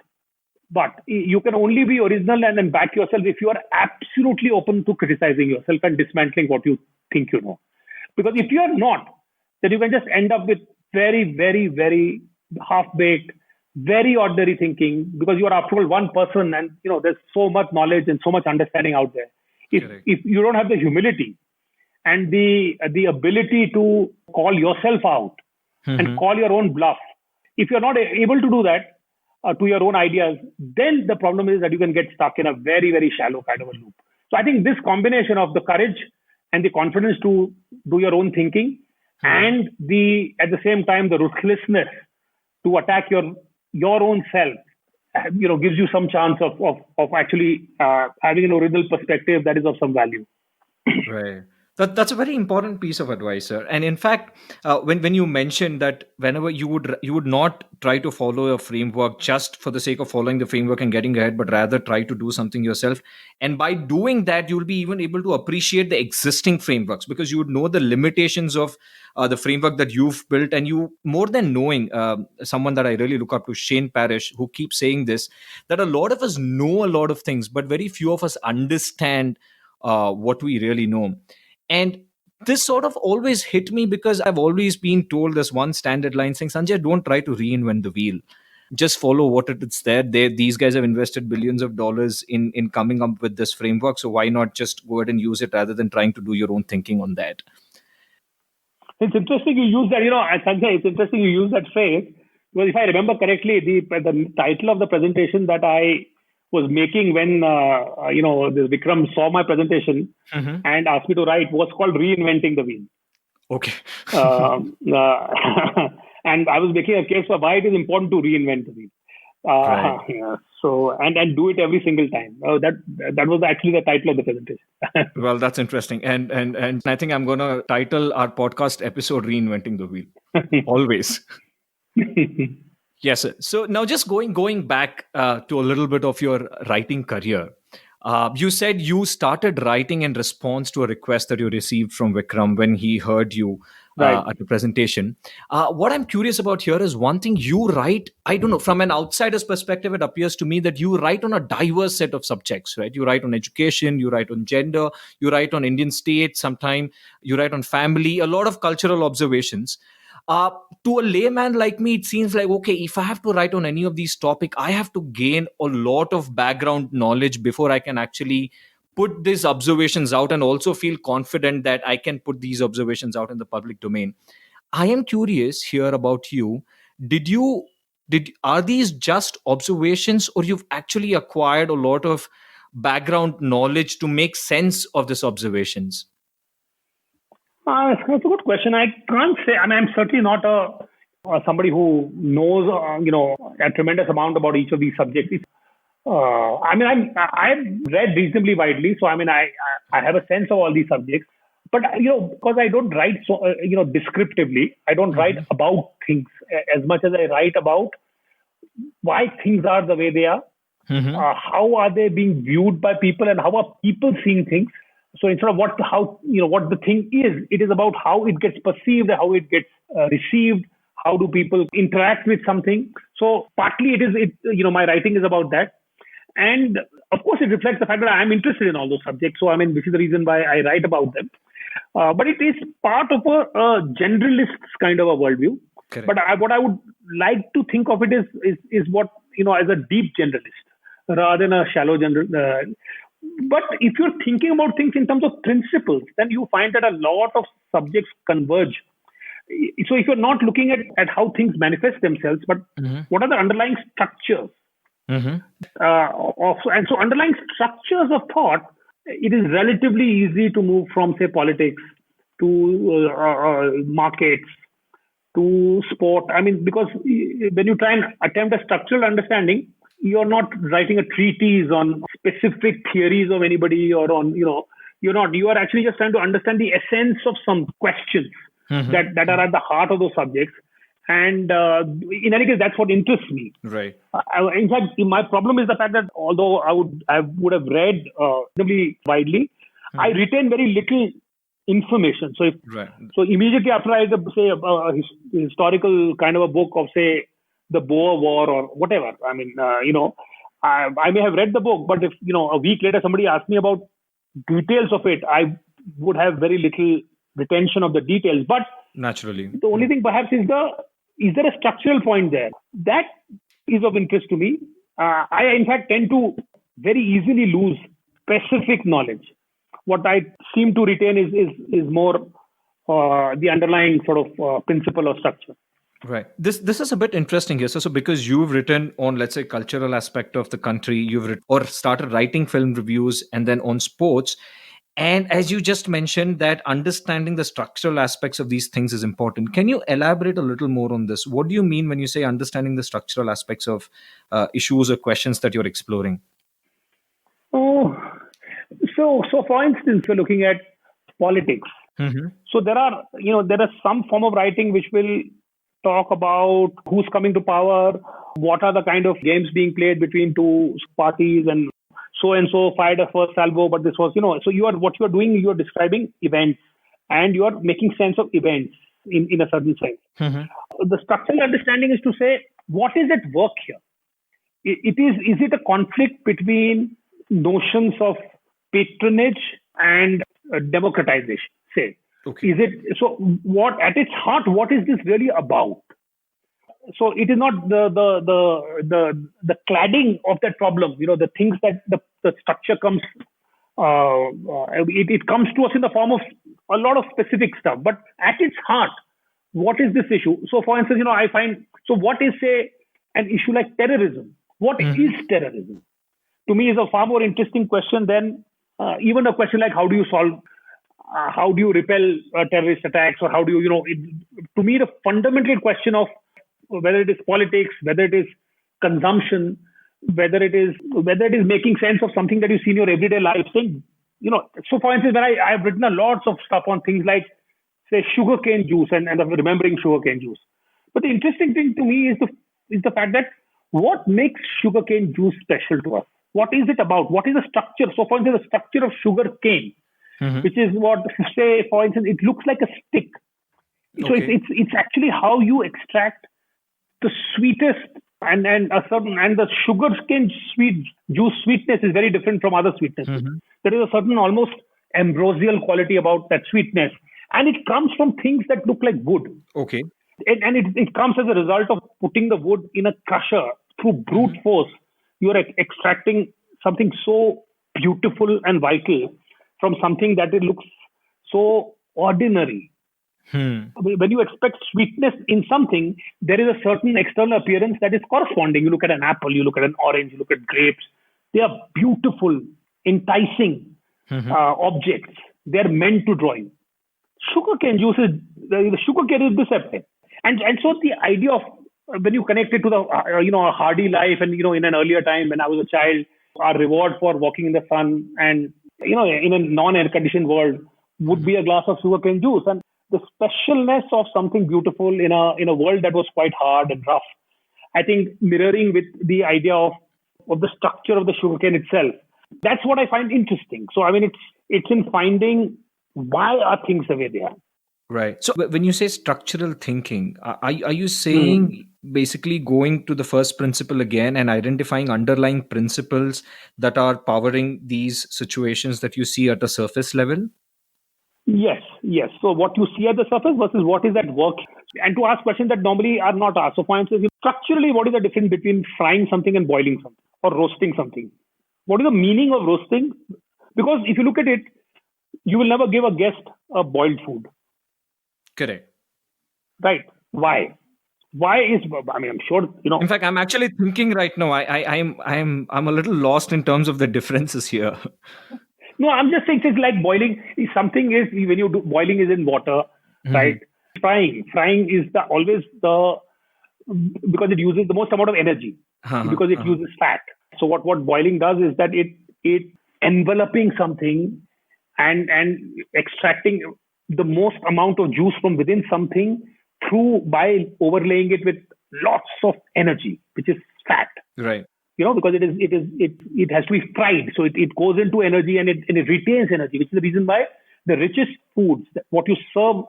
you can only be original and then back yourself if you are absolutely open to criticizing yourself and dismantling what you think you know. Because if you are not, then you can just end up with very, very, very half-baked, very ordinary thinking, because you are, after all, one person, and there's so much knowledge and so much understanding out there. If you don't have the humility and the ability to call yourself out and call your own bluff, if you're not able to do that to your own ideas, then the problem is that you can get stuck in a very, very shallow kind of a loop. So I think this combination of the courage and the confidence to do your own thinking and at the same time, the ruthlessness to attack your own self, gives you some chance of actually having an original perspective that is of some value. Right. That's a very important piece of advice, sir. And in fact, when you mentioned that whenever you would not try to follow a framework just for the sake of following the framework and getting ahead, but rather try to do something yourself. And by doing that, you'll be even able to appreciate the existing frameworks, because you would know the limitations of the framework that you've built. And you, more than knowing, someone that I really look up to, Shane Parrish, who keeps saying this, that a lot of us know a lot of things, but very few of us understand what we really know. And this sort of always hit me, because I've always been told this one standard line saying, Sanjay, don't try to reinvent the wheel. Just follow what it's there. These guys have invested billions of dollars in coming up with this framework. So why not just go ahead and use it rather than trying to do your own thinking on that? It's interesting you use that, Sanjay, it's interesting you use that phrase, because if I remember correctly, the title of the presentation that I was making when this Vikram saw my presentation and asked me to write was called Reinventing the Wheel. Okay. And I was making a case for why it is important to reinvent the wheel. Right. So and do it every single time. That was actually the title of the presentation. Well, that's interesting. And I think I'm going to title our podcast episode Reinventing the Wheel. Always. Yes, sir. So now just going back to a little bit of your writing career. You said you started writing in response to a request that you received from Vikram when he heard you Right. at the presentation. What I'm curious about here is one thing you write. I don't know, from an outsider's perspective, it appears to me that you write on a diverse set of subjects, right? You write on education, you write on gender, you write on Indian state, sometime you write on family, a lot of cultural observations. To a layman like me, it seems like, okay, if I have to write on any of these topics, I have to gain a lot of background knowledge before I can actually put these observations out and also feel confident that I can put these observations out in the public domain. I am curious here about you. Did you did Are these just observations, or you've actually acquired a lot of background knowledge to make sense of these observations? That's a good question. I can't say. I mean, I'm certainly not somebody who knows, a tremendous amount about each of these subjects. I mean, I've read reasonably widely, so I mean, I have a sense of all these subjects. But because I don't write so descriptively, I don't write about things as much as I write about why things are the way they are. How are they being viewed by people, and how are people seeing things? So instead of what the thing is, it is about how it gets perceived, how it gets received, how do people interact with something. So partly my writing is about that. And of course, it reflects the fact that I'm interested in all those subjects. So, I mean, this is the reason why I write about them. But it is part of a generalist's kind of a worldview. Correct. But what I would like to think of it is what, as a deep generalist rather than a shallow general. But if you're thinking about things in terms of principles, then you find that a lot of subjects converge. So if you're not looking at how things manifest themselves, but what are the underlying structures? And so underlying structures of thought, it is relatively easy to move from, say, politics to markets to sport. I mean, because when you try and attempt a structural understanding, you're not writing a treatise on specific theories of anybody or on, you're not. You are actually just trying to understand the essence of some questions that are at the heart of those subjects. And in any case, that's what interests me. Right. In fact, my problem is the fact that although I would have read reasonably widely, I retain very little information. So so immediately after I say a historical kind of a book of, say, the Boer War or whatever, I mean, I may have read the book, but if a week later somebody asked me about details of it, I would have very little retention of the details. But naturally, the only thing perhaps is there a structural point there? That is of interest to me. I, in fact, tend to very easily lose specific knowledge. What I seem to retain is more the underlying sort of principle or structure. Right. This is a bit interesting here. So because you've written on, let's say, cultural aspect of the country, or started writing film reviews, and then on sports. And as you just mentioned, that understanding the structural aspects of these things is important. Can you elaborate a little more on this? What do you mean when you say understanding the structural aspects of issues or questions that you're exploring? Oh, so for instance, we're looking at politics. So there are some form of writing which will talk about who's coming to power, what are the kind of games being played between two parties, and so fired a first salvo, but this was, so what you are doing, you are describing events and you are making sense of events in a certain sense. The structural understanding is to say, what is at work here? Is it a conflict between notions of patronage and democratization, say? Okay. Is it so? What at its heart? What is this really about? So it is not the cladding of that problem. The things that the structure comes. It comes to us in the form of a lot of specific stuff. But at its heart, what is this issue? So, for instance, I find, so what is, say, an issue like terrorism? What is terrorism? To me, is a far more interesting question than even a question like how do you repel terrorist attacks, or how do you, to me, the fundamental question of whether it is politics, whether it is consumption, whether it is making sense of something that you see in your everyday life. So for instance, when I've written a lots of stuff on things like, say, sugarcane juice and remembering sugarcane juice. But the interesting thing to me is the fact that what makes sugarcane juice special to us? What is it about? What is the structure? So for instance, the structure of sugarcane, which is what, say, for instance, it looks like a stick. So it's actually how you extract the sweetest and the sugar cane sweet juice sweetness is very different from other sweetnesses. Mm-hmm. There is a certain almost ambrosial quality about that sweetness, and it comes from things that look like wood. Okay. And it comes as a result of putting the wood in a crusher through brute force. You are extracting something so beautiful and vital from something that it looks so ordinary. When you expect sweetness in something, there is a certain external appearance that is corresponding. You look at an apple, you look at an orange, you look at grapes. They are beautiful, enticing objects. They are meant to draw you. Sugarcane juice is the sugarcane is deceptive, and so the idea of when you connect it to the a hardy life, and in an earlier time when I was a child, our reward for walking in the sun and in a non-air conditioned world would be a glass of sugarcane juice, and the specialness of something beautiful in a world that was quite hard and rough. I think mirroring with the idea of the structure of the sugarcane itself. That's what I find interesting. So I mean, it's in finding why are things the way they are. Right. So when you say structural thinking, are you saying basically going to the first principle again and identifying underlying principles that are powering these situations that you see at a surface level? Yes. So what you see at the surface versus what is at work, and to ask questions that normally are not asked. So for instance, structurally, what is the difference between frying something and boiling something or roasting something? What is the meaning of roasting? Because if you look at it, you will never give a guest a boiled food. Correct. Right. Why? I'm sure, In fact, I'm actually thinking right now, I'm a little lost in terms of the differences here. No, I'm just saying it's like boiling. Something is when you do boiling is in water, right? Frying is always because it uses the most amount of energy because it uses fat. So what boiling does is that it enveloping something and extracting the most amount of juice from within something by overlaying it with lots of energy, which is fat. Right. Because it has to be fried, so it goes into energy and it retains energy, which is the reason why the richest foods, what you serve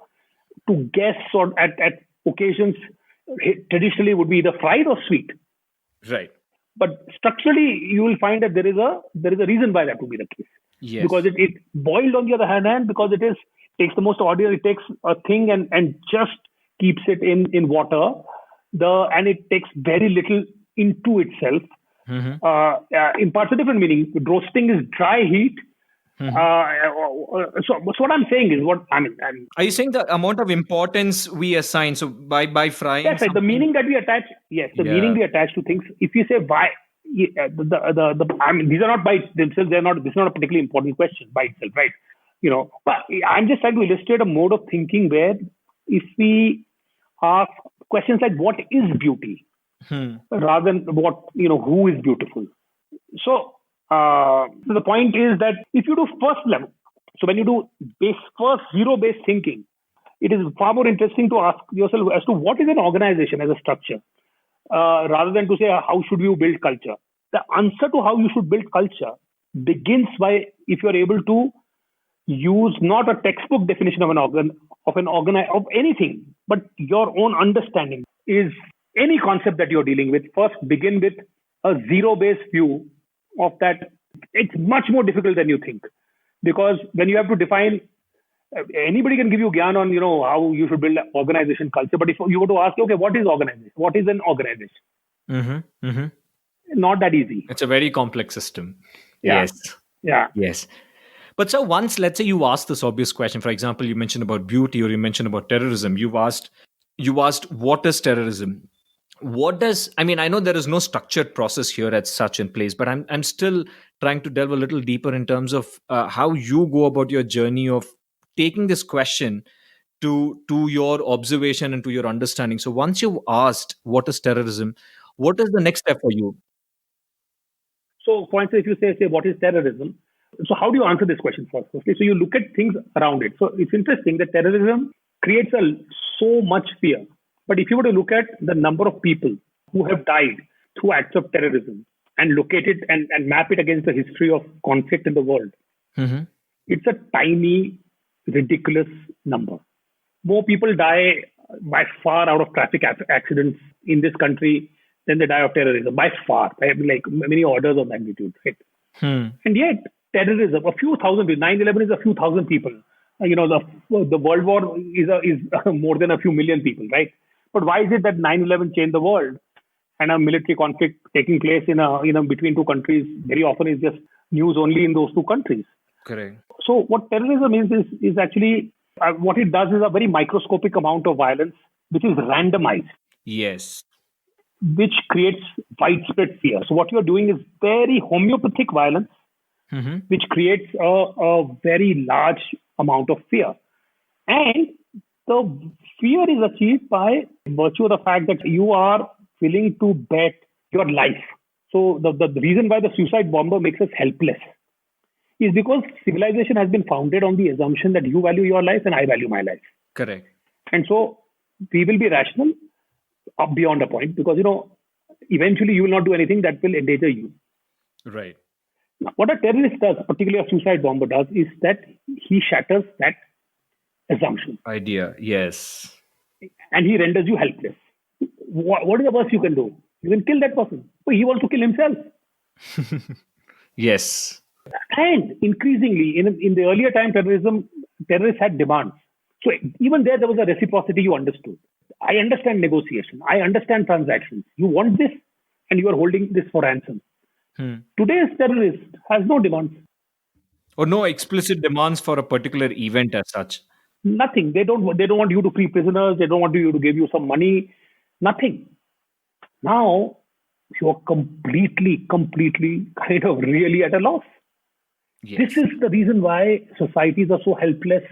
to guests or at occasions, traditionally would be either fried or sweet. Right. But structurally, you will find that there is a reason why that would be the case. Yes. Because it boiled on the other hand, because takes the most ordinary, it takes a thing and just keeps it in water, and it takes very little into itself. Imparts a different meaning. Roasting is dry heat. So what I'm saying is are you saying the amount of importance we assign? So by frying, that's right. The meaning that we attach. Yes, the meaning we attach to things. If you say why, these are not by themselves. This is not a particularly important question by itself, right? But I'm just trying to illustrate a mode of thinking where if we ask questions like what is beauty, rather than who is beautiful. So the point is that if you do first level, so when you do first zero-based thinking, it is far more interesting to ask yourself as to what is an organization as a structure, rather than to say how should you build culture. The answer to how you should build culture begins by if you are able to use not a textbook definition of of anything, but your own understanding is any concept that you're dealing with. First, begin with a zero-based view of that. It's much more difficult than you think, because when you have to define, anybody can give you gyan on how you should build organization culture. But if you were to ask, okay, what is organization? What is an organization? Not that easy. It's a very complex system. Yeah. Yes. But so once, let's say you asked this obvious question, for example, you mentioned about beauty or you mentioned about terrorism. You asked, what is terrorism? I know there is no structured process here as such in place, but I'm still trying to delve a little deeper in terms of how you go about your journey of taking this question to your observation and to your understanding. So once you've asked what is terrorism, what is the next step for you? So for instance, if you say what is terrorism, so how do you answer this question first? Okay, so you look at things around it. So it's interesting that terrorism creates so much fear. But if you were to look at the number of people who have died through acts of terrorism and locate it and map it against the history of conflict in the world, it's a tiny, ridiculous number. more people die by far out of traffic accidents in this country than they die of terrorism, by far, by like many orders of magnitude, right? And yet, terrorism, a few thousand, 9/11 is a few thousand people. The World War is more than a few million people, right? But why is it that 9/11 changed the world, and a military conflict taking place in between two countries very often is just news only in those two countries? Correct. So what terrorism is actually what it does is a very microscopic amount of violence which is randomized, Yes. which creates widespread fear. So what you're doing is very homeopathic violence, which creates a very large amount of fear. And the fear is achieved by virtue of the fact that you are willing to bet your life. So the reason why the suicide bomber makes us helpless is because civilization has been founded on the assumption that you value your life and I value my life. Correct. And so we will be rational up beyond a point because, eventually you will not do anything that will endanger you. Right. What a terrorist does, particularly a suicide bomber does, is that he shatters that assumption. Idea. Yes. And he renders you helpless. What is the worst you can do? You can kill that person. But he wants to kill himself. Yes. And increasingly, in the earlier time, terrorists had demands. So even there was a reciprocity you understood. I understand negotiation. I understand transactions. You want this and you are holding this for ransom. Today's terrorist has no demands. Or no explicit demands for a particular event as such. Nothing. They don't want you to free prisoners. They don't want you to give you some money. Nothing. Now you're completely kind of really at a loss. Yes. This is the reason why societies are so helpless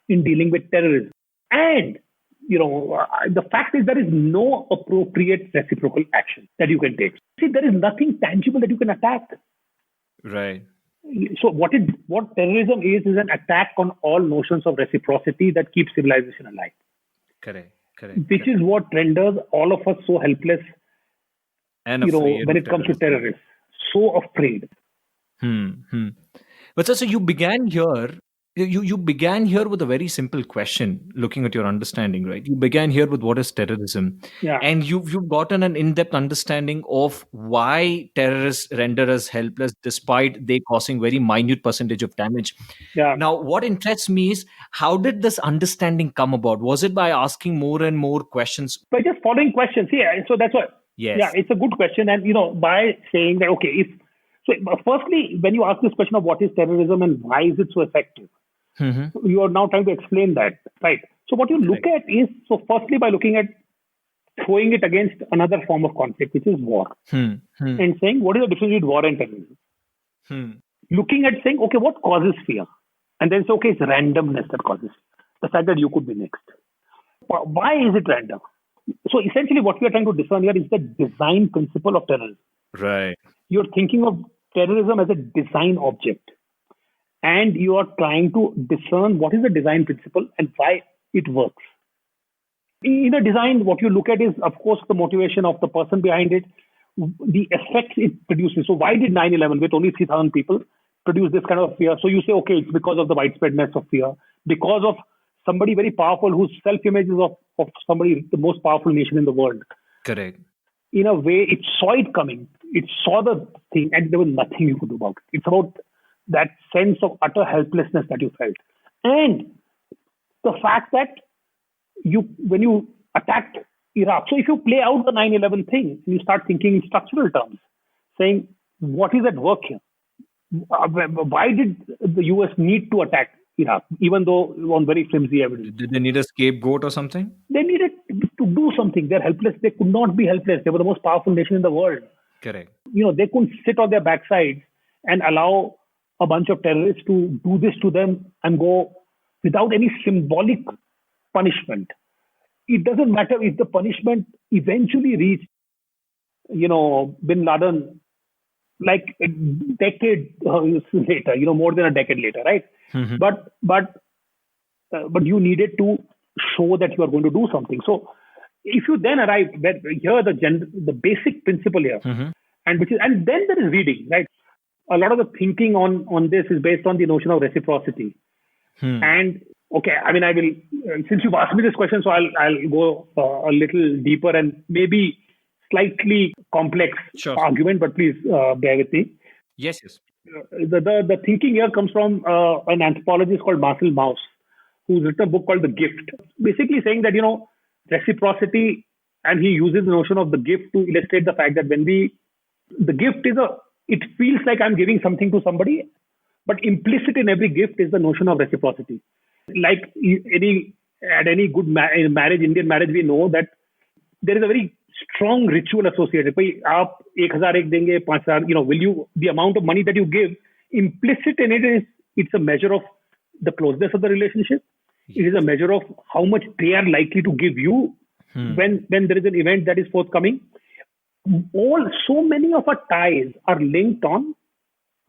in dealing with terrorism. And the fact is there is no appropriate reciprocal action that you can take. See, there is nothing tangible that you can attack. Right. So what terrorism is an attack on all notions of reciprocity that keeps civilization alive. Correct. Which is what renders all of us so helpless, and afraid when it comes to terrorists. So afraid. But so you began here. You began here with a very simple question, looking at your understanding, right? You began here with what is terrorism. Yeah. And you've gotten an in-depth understanding of why terrorists render us helpless despite they causing very minute percentage of damage. Yeah. Now, what interests me is how did this understanding come about? Was it by asking more and more questions? By just following questions. Yeah. So that's what. Yes. Yeah, it's a good question. And, by saying that, okay, firstly, when you ask this question of what is terrorism and why is it so effective, you are now trying to explain that, right? So what you look at is, firstly, by looking at throwing it against another form of conflict, which is war, and saying, what is the difference between war and terrorism? Looking at saying, okay, what causes fear? And then say, okay, it's randomness that causes fear. The fact that you could be next. Why is it random? So essentially what we are trying to discern here is the design principle of terrorism. Right. You're thinking of terrorism as a design object. And you are trying to discern what is the design principle and why it works. In a design, what you look at is, of course, the motivation of the person behind it, the effects it produces. So why did 9/11, with only 3,000 people, produce this kind of fear? So you say, okay, it's because of the widespreadness of fear, because of somebody very powerful whose self-image is of somebody, the most powerful nation in the world. Correct. In a way, it saw it coming. It saw the thing and there was nothing you could do about it. It's about that sense of utter helplessness that you felt. And the fact that when you attacked Iraq, so if you play out the 9/11 thing, you start thinking in structural terms, saying, what is at work here? Why did the US need to attack Iraq, even though on very flimsy evidence? Did they need a scapegoat or something? They needed to do something. They're helpless. They could not be helpless. They were the most powerful nation in the world. Correct. They couldn't sit on their backsides and allow a bunch of terrorists to do this to them and go without any symbolic punishment. It doesn't matter if the punishment eventually reached, Bin Laden, like a decade later, more than a decade later, right? But you needed to show that you are going to do something. So if you then arrive here, the basic principle here, and then there is reading, right? A lot of the thinking on this is based on the notion of reciprocity. And Okay, I mean, I will, since you've asked me this question, so I'll go a little deeper and maybe slightly complex Sure. argument, but please bear with me. Yes, yes. The thinking here comes from an anthropologist called Marcel Mauss, who's written a book called The Gift, basically saying that, reciprocity, and he uses the notion of the gift to illustrate the fact that the gift it feels like I'm giving something to somebody, but implicit in every gift is the notion of reciprocity. Like any good marriage, Indian marriage, we know that there is a very strong ritual associated. भाई आप 1000 एक देंगे 5000, will you, the amount of money that you give, implicit in it is, it's a measure of the closeness of the relationship. It is a measure of how much they are likely to give you when there is an event that is forthcoming. So many of our ties are linked on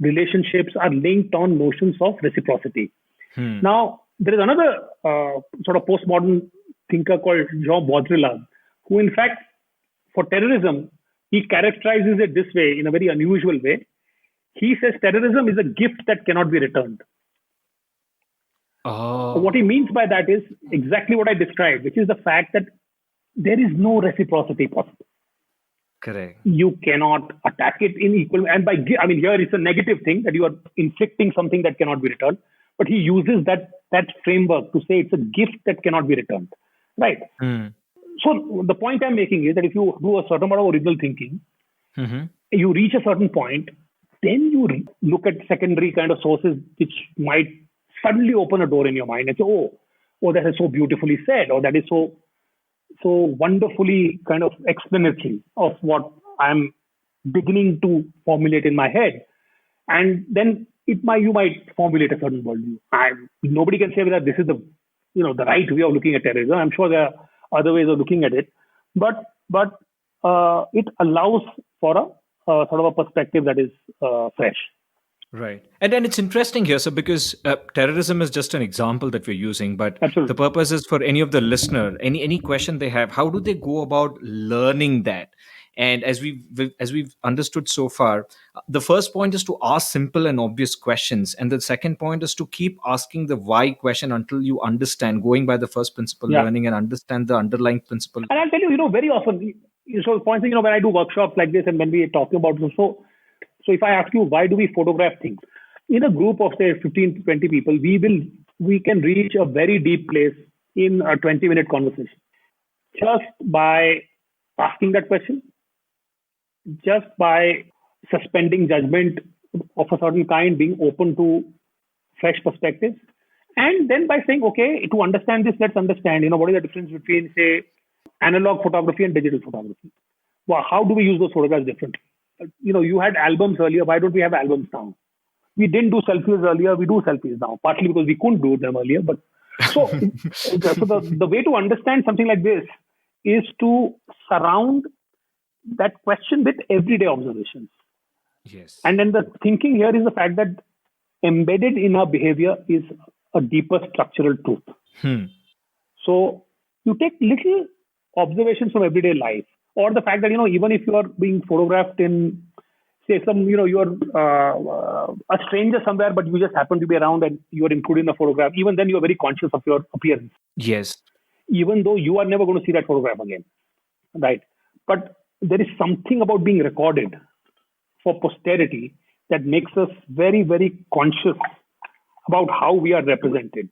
relationships, are linked on notions of reciprocity. Now, there is another sort of postmodern thinker called Jean Baudrillard, who in fact, for terrorism, he characterizes it this way, in a very unusual way. He says terrorism is a gift that cannot be returned. Oh. What he means by that is exactly what I described, which is the fact that there is no reciprocity possible. Correct. You cannot attack it in equal. And here it's a negative thing that you are inflicting something that cannot be returned. But he uses that framework to say it's a gift that cannot be returned. Right. So the point I'm making is that if you do a certain amount of original thinking, you reach a certain point, then you look at secondary kind of sources which might suddenly open a door in your mind and say, oh, that is so beautifully said, or that is so wonderfully kind of explanatory of what I'm beginning to formulate in my head. And then you might formulate a certain worldview. Nobody can say that this is the right way of looking at terrorism. I'm sure there are other ways of looking at it, but it allows for a sort of a perspective that is fresh. Right. And then it's interesting here. So because terrorism is just an example that we're using, but Absolutely. The purpose is for any of the listener, any question they have, how do they go about learning that? And as we've understood so far, the first point is to ask simple and obvious questions. And the second point is to keep asking the why question until you understand, going by the first principle learning and understand the underlying principle. And I'll tell you, very often, so points, when I do workshops like this and when we are talking about this, so if I ask you, why do we photograph things? In a group of, say, 15 to 20 people, we can reach a very deep place in a 20-minute conversation just by asking that question, just by suspending judgment of a certain kind, being open to fresh perspectives, and then by saying, okay, to understand this, let's understand, what is the difference between, say, analog photography and digital photography? Well, how do we use those photographs differently? You had albums earlier. Why don't we have albums now? We didn't do selfies earlier. We do selfies now, partly because we couldn't do them earlier. But so the way to understand something like this is to surround that question with everyday observations. Yes. And then the thinking here is the fact that embedded in our behavior is a deeper structural truth. So you take little observations from everyday life, or the fact that, even if you are being photographed in, say, you're a stranger somewhere, but you just happen to be around and you're included in the photograph, even then you're very conscious of your appearance. Yes. Even though you are never going to see that photograph again. Right. But there is something about being recorded for posterity that makes us very, very conscious about how we are represented.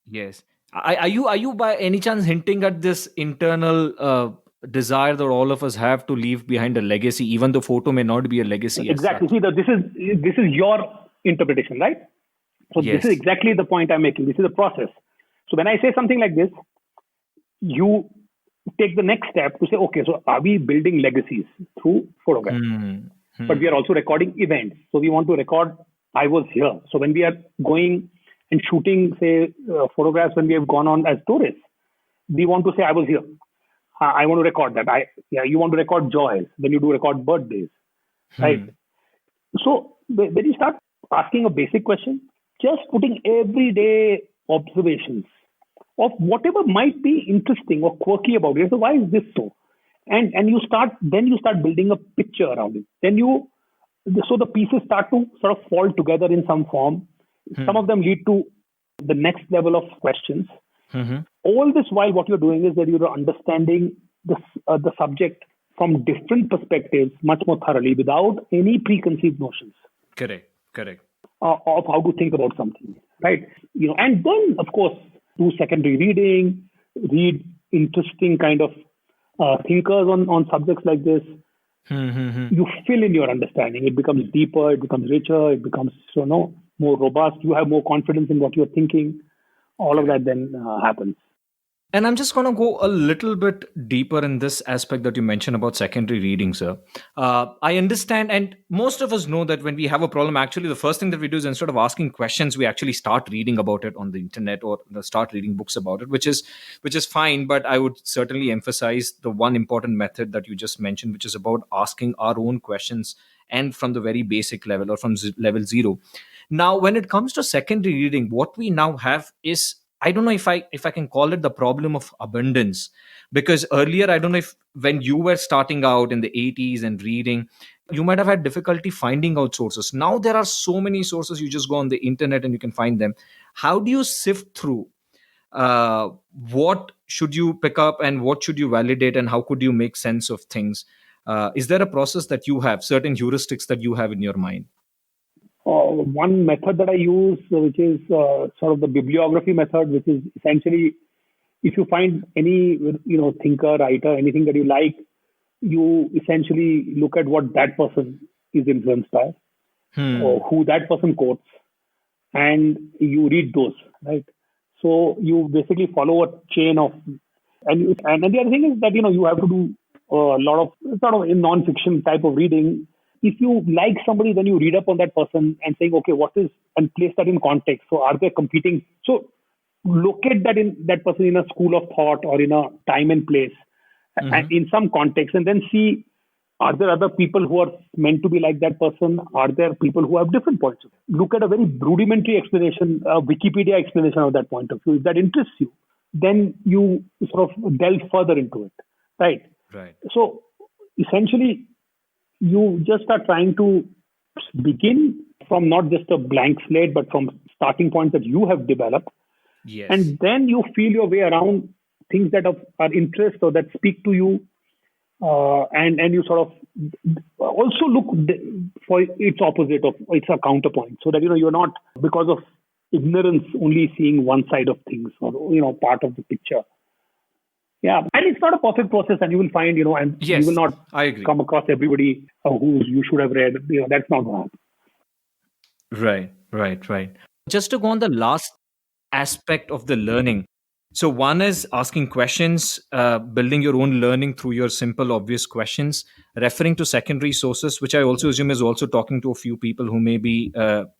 Yes. Are you by any chance hinting at this internal desire that all of us have to leave behind a legacy, even though photo may not be a legacy? Exactly. See, this is your interpretation, right? So This is exactly the point I'm making. This is the process. So when I say something like this, you take the next step to say, okay, so are we building legacies through photographs? But we are also recording events. So we want to record, I was here. So when we are going and shooting, say, photographs when we have gone on as tourists, we want to say, I was here. I want to record that. You want to record joys. Then you do record birthdays, right? So when you start asking a basic question, just putting everyday observations of whatever might be interesting or quirky about it. So why is this so? And you start building a picture around it. So the pieces start to sort of fall together in some form. Some of them lead to the next level of questions. Mm-hmm. All this while, what you're doing is that you're understanding the subject from different perspectives much more thoroughly without any preconceived notions. Correct. Of how to think about something, right? And then of course do secondary reading, read interesting kind of thinkers on subjects like this. Mm-hmm. You fill in your understanding. It becomes deeper, it becomes richer, it becomes more robust. You have more confidence in what you're thinking. All of that then happens. And I'm just going to go a little bit deeper in this aspect that you mentioned about secondary reading, sir. I understand, and most of us know that when we have a problem, actually, the first thing that we do is instead of asking questions, we actually start reading about it on the internet or start reading books about it, which is fine. But I would certainly emphasize the one important method that you just mentioned, which is about asking our own questions and from the very basic level or from level 0. Now, when it comes to secondary reading, what we now have is, I don't know if I can call it the problem of abundance, because earlier, I don't know if when you were starting out in the 80s and reading, you might have had difficulty finding out sources. Now there are so many sources. You just go on the internet and you can find them. How do you sift through what should you pick up and what should you validate, and how could you make sense of things? Is there a process that you have, certain heuristics that you have in your mind? One method that I use, which is sort of the bibliography method, which is essentially, if you find any thinker, writer, anything that you like, you essentially look at what that person is influenced by, or who that person quotes, and you read those, right? So you basically follow a chain of, and the other thing is that you have to do a lot of sort of in non-fiction type of reading. If you like somebody, then you read up on that person and saying, okay, what is, and place that in context. So are they competing? So locate that person in a school of thought or in a time and place, and in some context, and then see, are there other people who are meant to be like that person? Are there people who have different points of view? Look at a very rudimentary explanation, Wikipedia explanation of that point of view. If that interests you, then you sort of delve further into it, right? Right. So essentially, you just are trying to begin from not just a blank slate, but from starting points that you have developed. Yes. And then you feel your way around things that are interest or that speak to you. And you sort of also look for its opposite, of its a counterpoint, so that you're not, because of ignorance, only seeing one side of things or part of the picture. Yeah, and it's not a perfect process, and you will find and yes, you will not I agree. come across everybody who you should have read. That's not going to happen. Right. Just to go on the last aspect of the learning. So one is asking questions, building your own learning through your simple, obvious questions, referring to secondary sources, which I also assume is also talking to a few people who may be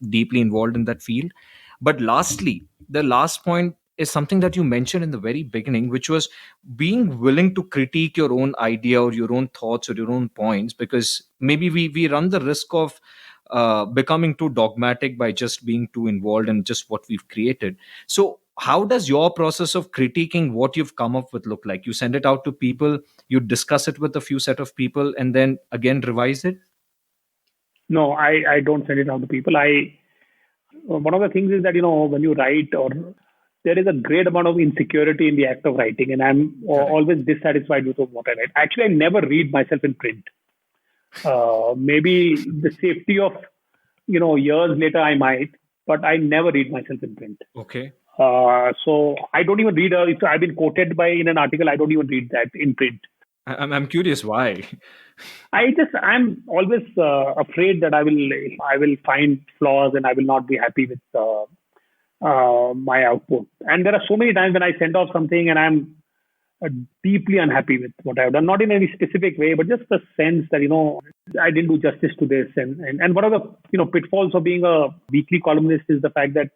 deeply involved in that field. But lastly, the last point is something that you mentioned in the very beginning, which was being willing to critique your own idea or your own thoughts or your own points, because maybe we run the risk of becoming too dogmatic by just being too involved in just what we've created. So how does your process of critiquing what you've come up with look like? You send it out to people, you discuss it with a few set of people, and then again revise it? No, I don't send it out to people. One of the things is that when you write, or there is a great amount of insecurity in the act of writing, and I'm always dissatisfied with what I write. Actually, I never read myself in print. Maybe the safety of years later I might, but I never read myself in print. Okay. So I don't even read if I've been quoted in an article. I don't even read that in print. I'm curious why. I'm always afraid that I will find flaws and I will not be happy with my output. And there are so many times when I send off something and I'm deeply unhappy with what I've done, not in any specific way, but just the sense that I didn't do justice to this. And one of the pitfalls of being a weekly columnist is the fact that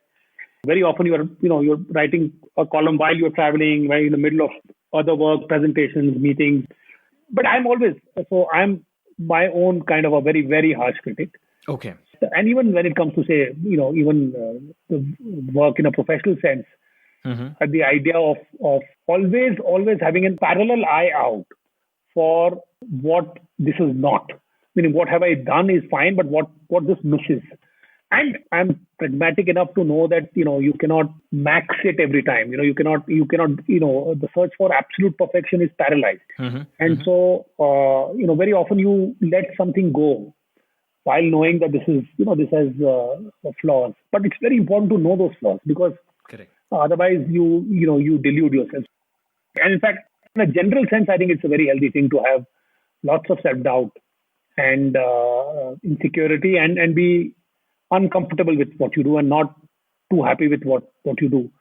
very often you're writing a column while you're traveling, while in the middle of other work, presentations, meetings. But I'm my own kind of a very, very harsh critic. Okay. And even when it comes to say, the work in a professional sense, the idea of always having a parallel eye out for what this is not. Meaning, what have I done is fine, but what this misses. And I'm pragmatic enough to know that, you cannot max it every time. The search for absolute perfection is paralyzed. And so, very often you let something go while knowing that this has flaws. But it's very important to know those flaws, because Correct. otherwise you delude yourself. And in fact, in a general sense, I think it's a very healthy thing to have lots of self-doubt and insecurity, and be uncomfortable with what you do and not too happy with what you do,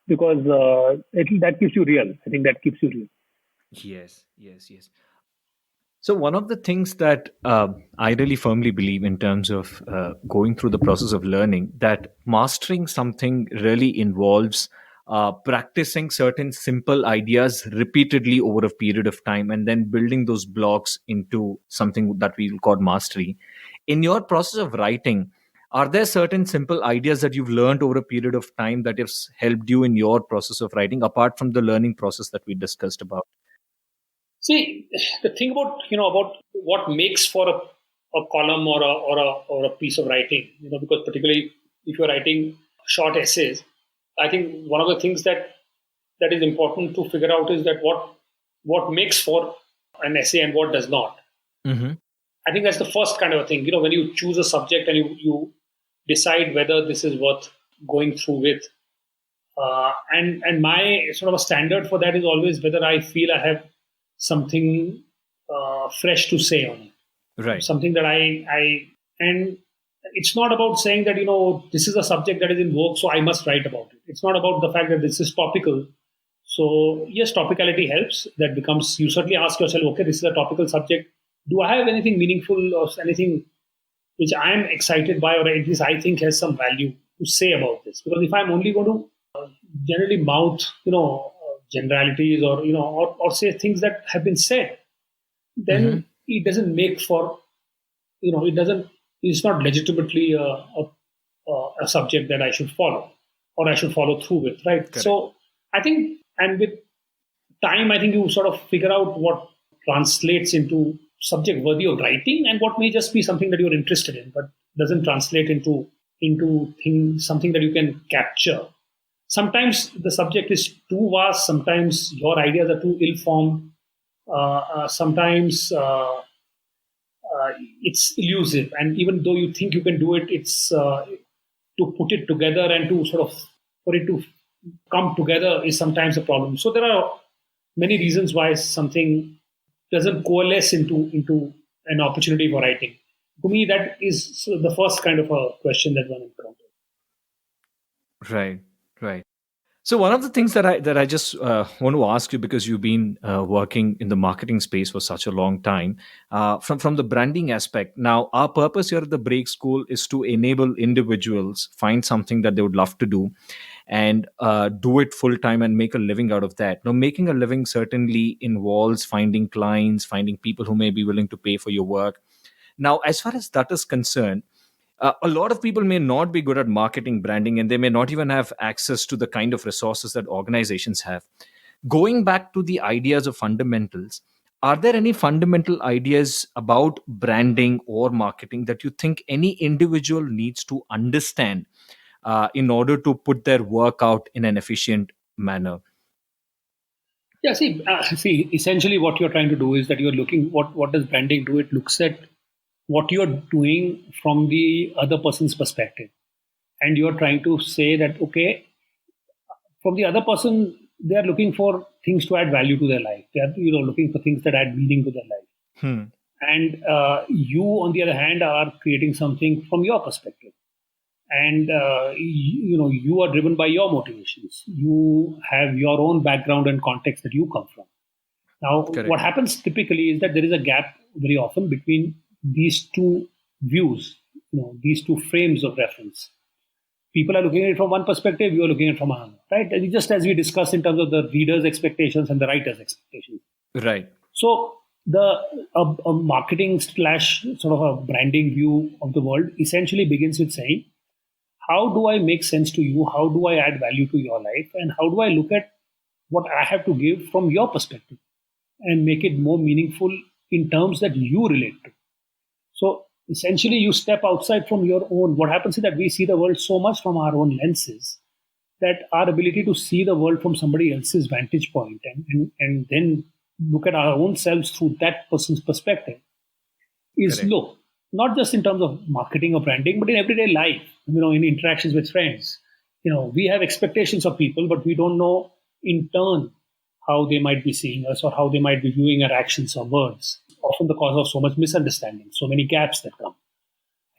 because that keeps you real. I think that keeps you real. Yes, yes, yes. So, one of the things that I really firmly believe in terms of going through the process of learning, that mastering something really involves practicing certain simple ideas repeatedly over a period of time and then building those blocks into something that we'll call mastery. In your process of writing, are there certain simple ideas that you've learned over a period of time that has helped you in your process of writing, apart from the learning process that we discussed about? See, the thing about what makes for a column or a piece of writing, because particularly if you're writing short essays, I think one of the things that is important to figure out is that what makes for an essay and what does not. Mm-hmm. I think that's the first kind of a thing. When you choose a subject and you decide whether this is worth going through with. And my sort of a standard for that is always whether I feel I have something fresh to say on it. Right. Something that and it's not about saying that, this is a subject that is in vogue, so I must write about it. It's not about the fact that this is topical. So yes, topicality helps. That becomes, you certainly ask yourself, okay, this is a topical subject. Do I have anything meaningful or anything which I am excited by, or at least I think has some value to say about this? Because if I'm only going to generally mouth, generalities, or say things that have been said, then it doesn't make for, it's not legitimately a subject that I should follow or I should follow through with, right? Correct. So I think, and with time, I think you sort of figure out what translates into subject worthy of writing and what may just be something that you're interested in, but doesn't translate into something that you can capture. Sometimes the subject is too vast. Sometimes your ideas are too ill-formed. Sometimes it's elusive. And even though you think you can do it, it's to put it together and to sort of for it to come together is sometimes a problem. So there are many reasons why something doesn't coalesce into an opportunity for writing. To me, that is the first kind of a question that one encounters. Right, right. So one of the things that I just want to ask you, because you've been working in the marketing space for such a long time, from the branding aspect. Now, our purpose here at the Break School is to enable individuals find something that they would love to do, and do it full time and make a living out of that. Now, making a living certainly involves finding clients, finding people who may be willing to pay for your work. Now, as far as that is concerned, a lot of people may not be good at marketing, branding, and they may not even have access to the kind of resources that organizations have. Going back to the ideas of fundamentals, are there any fundamental ideas about branding or marketing that you think any individual needs to understand in order to put their work out in an efficient manner? Yeah, see, essentially what you're trying to do is that you're looking, what does branding do? It looks at what you're doing from the other person's perspective. And you're trying to say that, okay, from the other person, they are looking for things to add value to their life. They are, looking for things that add meaning to their life. And you, on the other hand, are creating something from your perspective. And, you are driven by your motivations. You have your own background and context that you come from. Now, Correct. What happens typically is that there is a gap very often between these two views, these two frames of reference. People are looking at it from one perspective, you are looking at it from another, right? And just as we discussed in terms of the reader's expectations and the writer's expectations. Right. So a marketing / sort of a branding view of the world essentially begins with saying, how do I make sense to you? How do I add value to your life? And how do I look at what I have to give from your perspective and make it more meaningful in terms that you relate to? So essentially you step outside from your own. What happens is that we see the world so much from our own lenses that our ability to see the world from somebody else's vantage point and then look at our own selves through that person's perspective is Correct. low. Not just in terms of marketing or branding, but in everyday life, in interactions with friends. We have expectations of people, but we don't know in turn how they might be seeing us or how they might be viewing our actions or words. Often the cause of so much misunderstanding, so many gaps that come.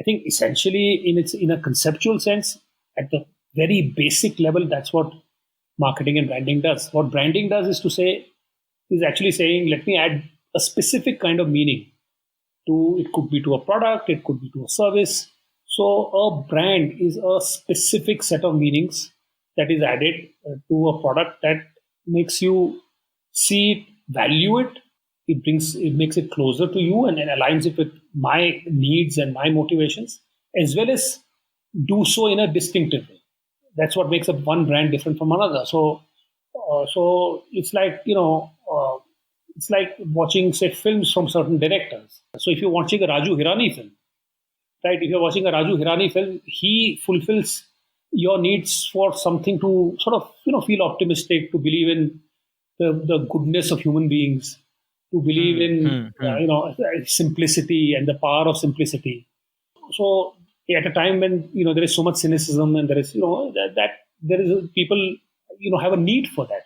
I think essentially in a conceptual sense, at the very basic level, that's what marketing and branding does. What branding does is actually saying, let me add a specific kind of meaning to, it could be to a product, it could be to a service. So a brand is a specific set of meanings that is added to a product that makes you see it, value it. It makes it closer to you and aligns it with my needs and my motivations, as well as do so in a distinctive way. That's what makes one brand different from another. So it's like it's like watching, say, films from certain directors. So if you're watching a Raju Hirani film, right? If you're watching a Raju Hirani film, he fulfills your needs for something to sort of feel optimistic, to believe in the goodness of human beings, to believe in simplicity and the power of simplicity. So at a time when there is so much cynicism and there is that there is people have a need for that.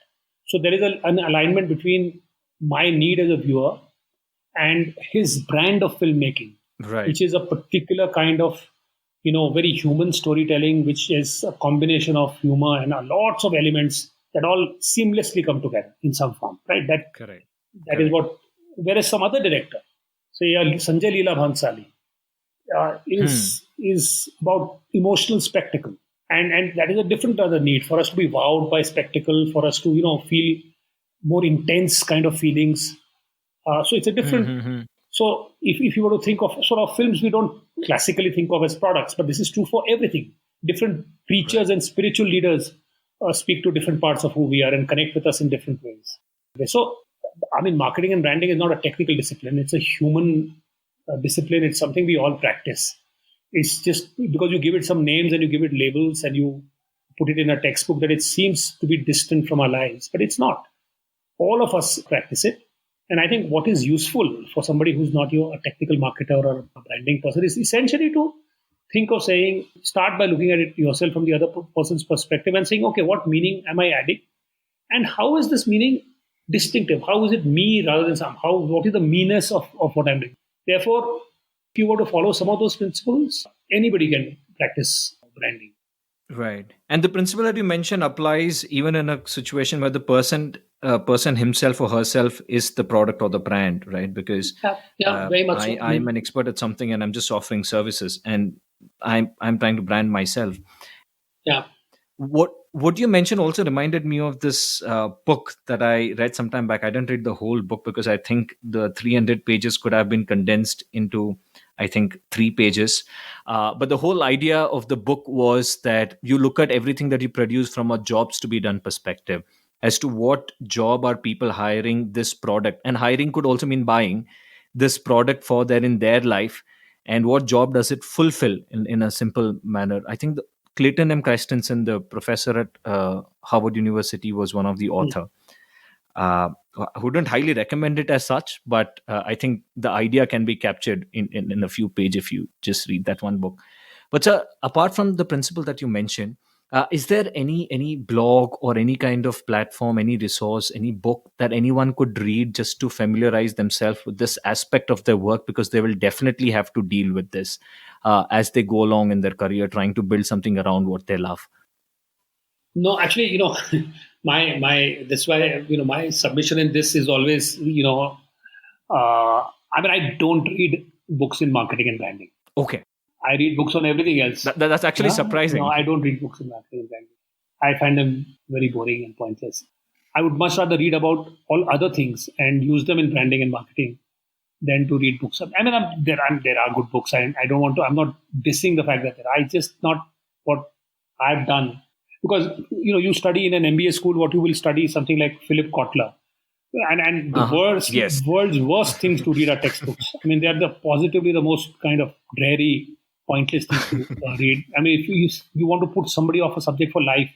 So there is an alignment between my need as a viewer and his brand of filmmaking, Right. which is a particular kind of very human storytelling, which is a combination of humor and lots of elements that all seamlessly come together in some form, right? Correct. That is what. Whereas some other director, say Sanjay Leela Bhansali, is about emotional spectacle, and that is a different other need for us to be wowed by spectacle, for us to feel more intense kind of feelings. So it's a different. So if you were to think of sort of films, we don't classically think of as products, but this is true for everything. Different preachers and spiritual leaders speak to different parts of who we are and connect with us in different ways. Okay, so, marketing and branding is not a technical discipline. It's a human discipline. It's something we all practice. It's just because you give it some names and you give it labels and you put it in a textbook that it seems to be distant from our lives, but it's not. All of us practice it. And I think what is useful for somebody who's not a technical marketer or a branding person is essentially to think of start by looking at it yourself from the other person's perspective and saying, okay, what meaning am I adding? And how is this meaning distinctive? How is it me rather than what is the meanness of what I'm doing? Therefore, if you were to follow some of those principles, anybody can practice branding. Right. And the principle that you mentioned applies even in a situation where the person himself or herself is the product or the brand, right? Because very much so. I'm an expert at something and I'm just offering services and I'm trying to brand myself. Yeah. What you mentioned also reminded me of this book that I read some time back. I didn't read the whole book because I think the 300 pages could have been condensed into, I think, 3 pages. But the whole idea of the book was that you look at everything that you produce from a jobs to be done perspective as to what job are people hiring this product. And hiring could also mean buying this product for in their life. And what job does it fulfill in a simple manner? I think Clayton M. Christensen, the professor at Harvard University, was one of the author. Wouldn't highly recommend it as such, but I think the idea can be captured in a few pages if you just read that one book. But apart from the principle that you mentioned, is there any blog or any kind of platform, any resource, any book that anyone could read just to familiarize themselves with this aspect of their work? Because they will definitely have to deal with this as they go along in their career, trying to build something around what they love. No, actually, my that's why my submission in this is always I don't read books in marketing and branding. Okay. I read books on everything else. That's actually surprising. No, I don't read books in marketing and branding. I find them very boring and pointless. I would much rather read about all other things and use them in branding and marketing than to read books. There are good books. I'm not dissing the fact that I just not what I've done. Because you study in an MBA school, what you will study is something like Philip Kotler, And the Yes. world's worst things to read are textbooks. I mean, they are the positively the most kind of dreary, pointless things to read. I mean, if you want to put somebody off a subject for life,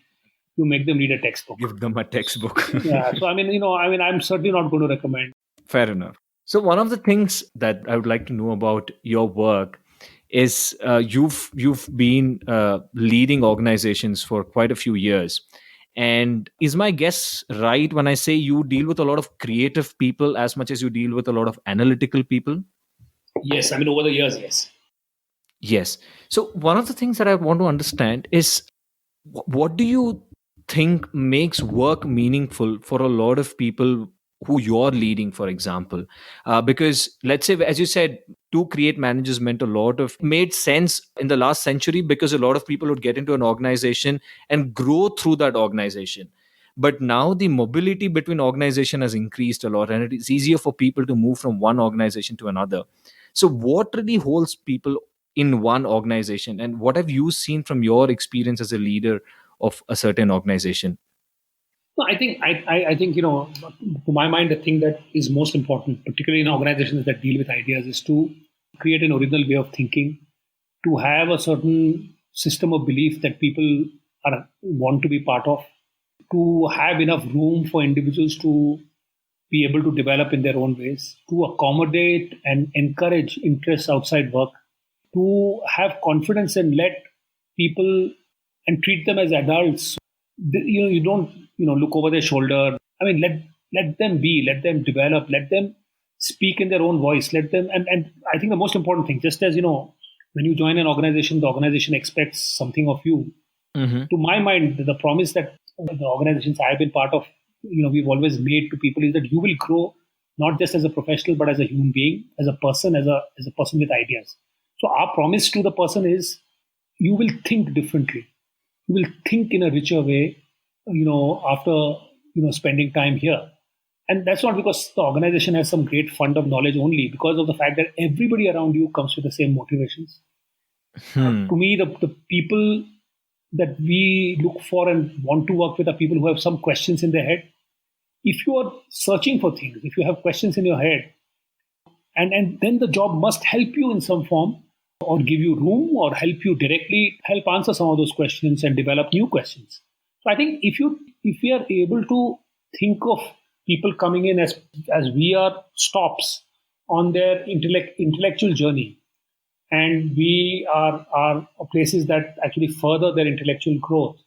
you make them read a textbook. Give them a textbook. Yeah. So I'm certainly not going to recommend. Fair enough. So one of the things that I would like to know about your work is you've been leading organizations for quite a few years, and is my guess right when I say you deal with a lot of creative people as much as you deal with a lot of analytical people? Yes, I mean over the years, yes. Yes. So one of the things that I want to understand is what do you think makes work meaningful for a lot of people who you're leading, for example? Because let's say, as you said, to create managers meant a lot of made sense in the last century because a lot of people would get into an organization and grow through that organization. But now the mobility between organization has increased a lot, and it is easier for people to move from one organization to another. So what really holds people in one organization, and what have you seen from your experience as a leader of a certain organization? No, I think to my mind, the thing that is most important, particularly in organizations that deal with ideas, is to create an original way of thinking, to have a certain system of belief that people want to be part of, to have enough room for individuals to be able to develop in their own ways, to accommodate and encourage interests outside work, to have confidence and let people and treat them as adults. You don't look over their shoulder. I mean, let them be, let them develop, let them speak in their own voice, let them and I think the most important thing, just as when you join an organization, the organization expects something of you. Mm-hmm. To my mind, the promise that the organizations I have been part of, we've always made to people is that you will grow not just as a professional but as a human being, as a person, as a person with ideas. So our promise to the person is you will think differently. You will think in a richer way, after spending time here. And that's not because the organization has some great fund of knowledge, only because of the fact that everybody around you comes with the same motivations. To me, the people that we look for and want to work with are people who have some questions in their head. If you are searching for things, if you have questions in your head, and then the job must help you in some form, or give you room, or help you directly help answer some of those questions and develop new questions. So I think if we are able to think of people coming in as we are stops on their intellectual journey, and we are places that actually further their intellectual growth,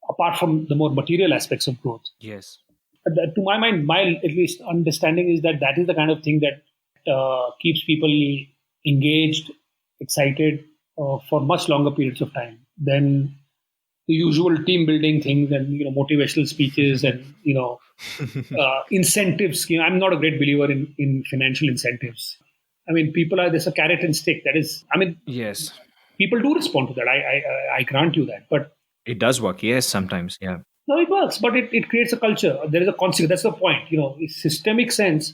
apart from the more material aspects of growth. Yes. To my mind, my at least understanding is that is the kind of thing that keeps people engaged, excited for much longer periods of time than the usual team building things and motivational speeches and incentives. I'm not a great believer in financial incentives. I mean, there's a carrot and stick. That is, I mean, Yes. people do respond to that. I grant you that, but It does work. Yes, sometimes. Yeah. no, it works. But it creates a culture. There is a consequence. That's the point. In systemic sense,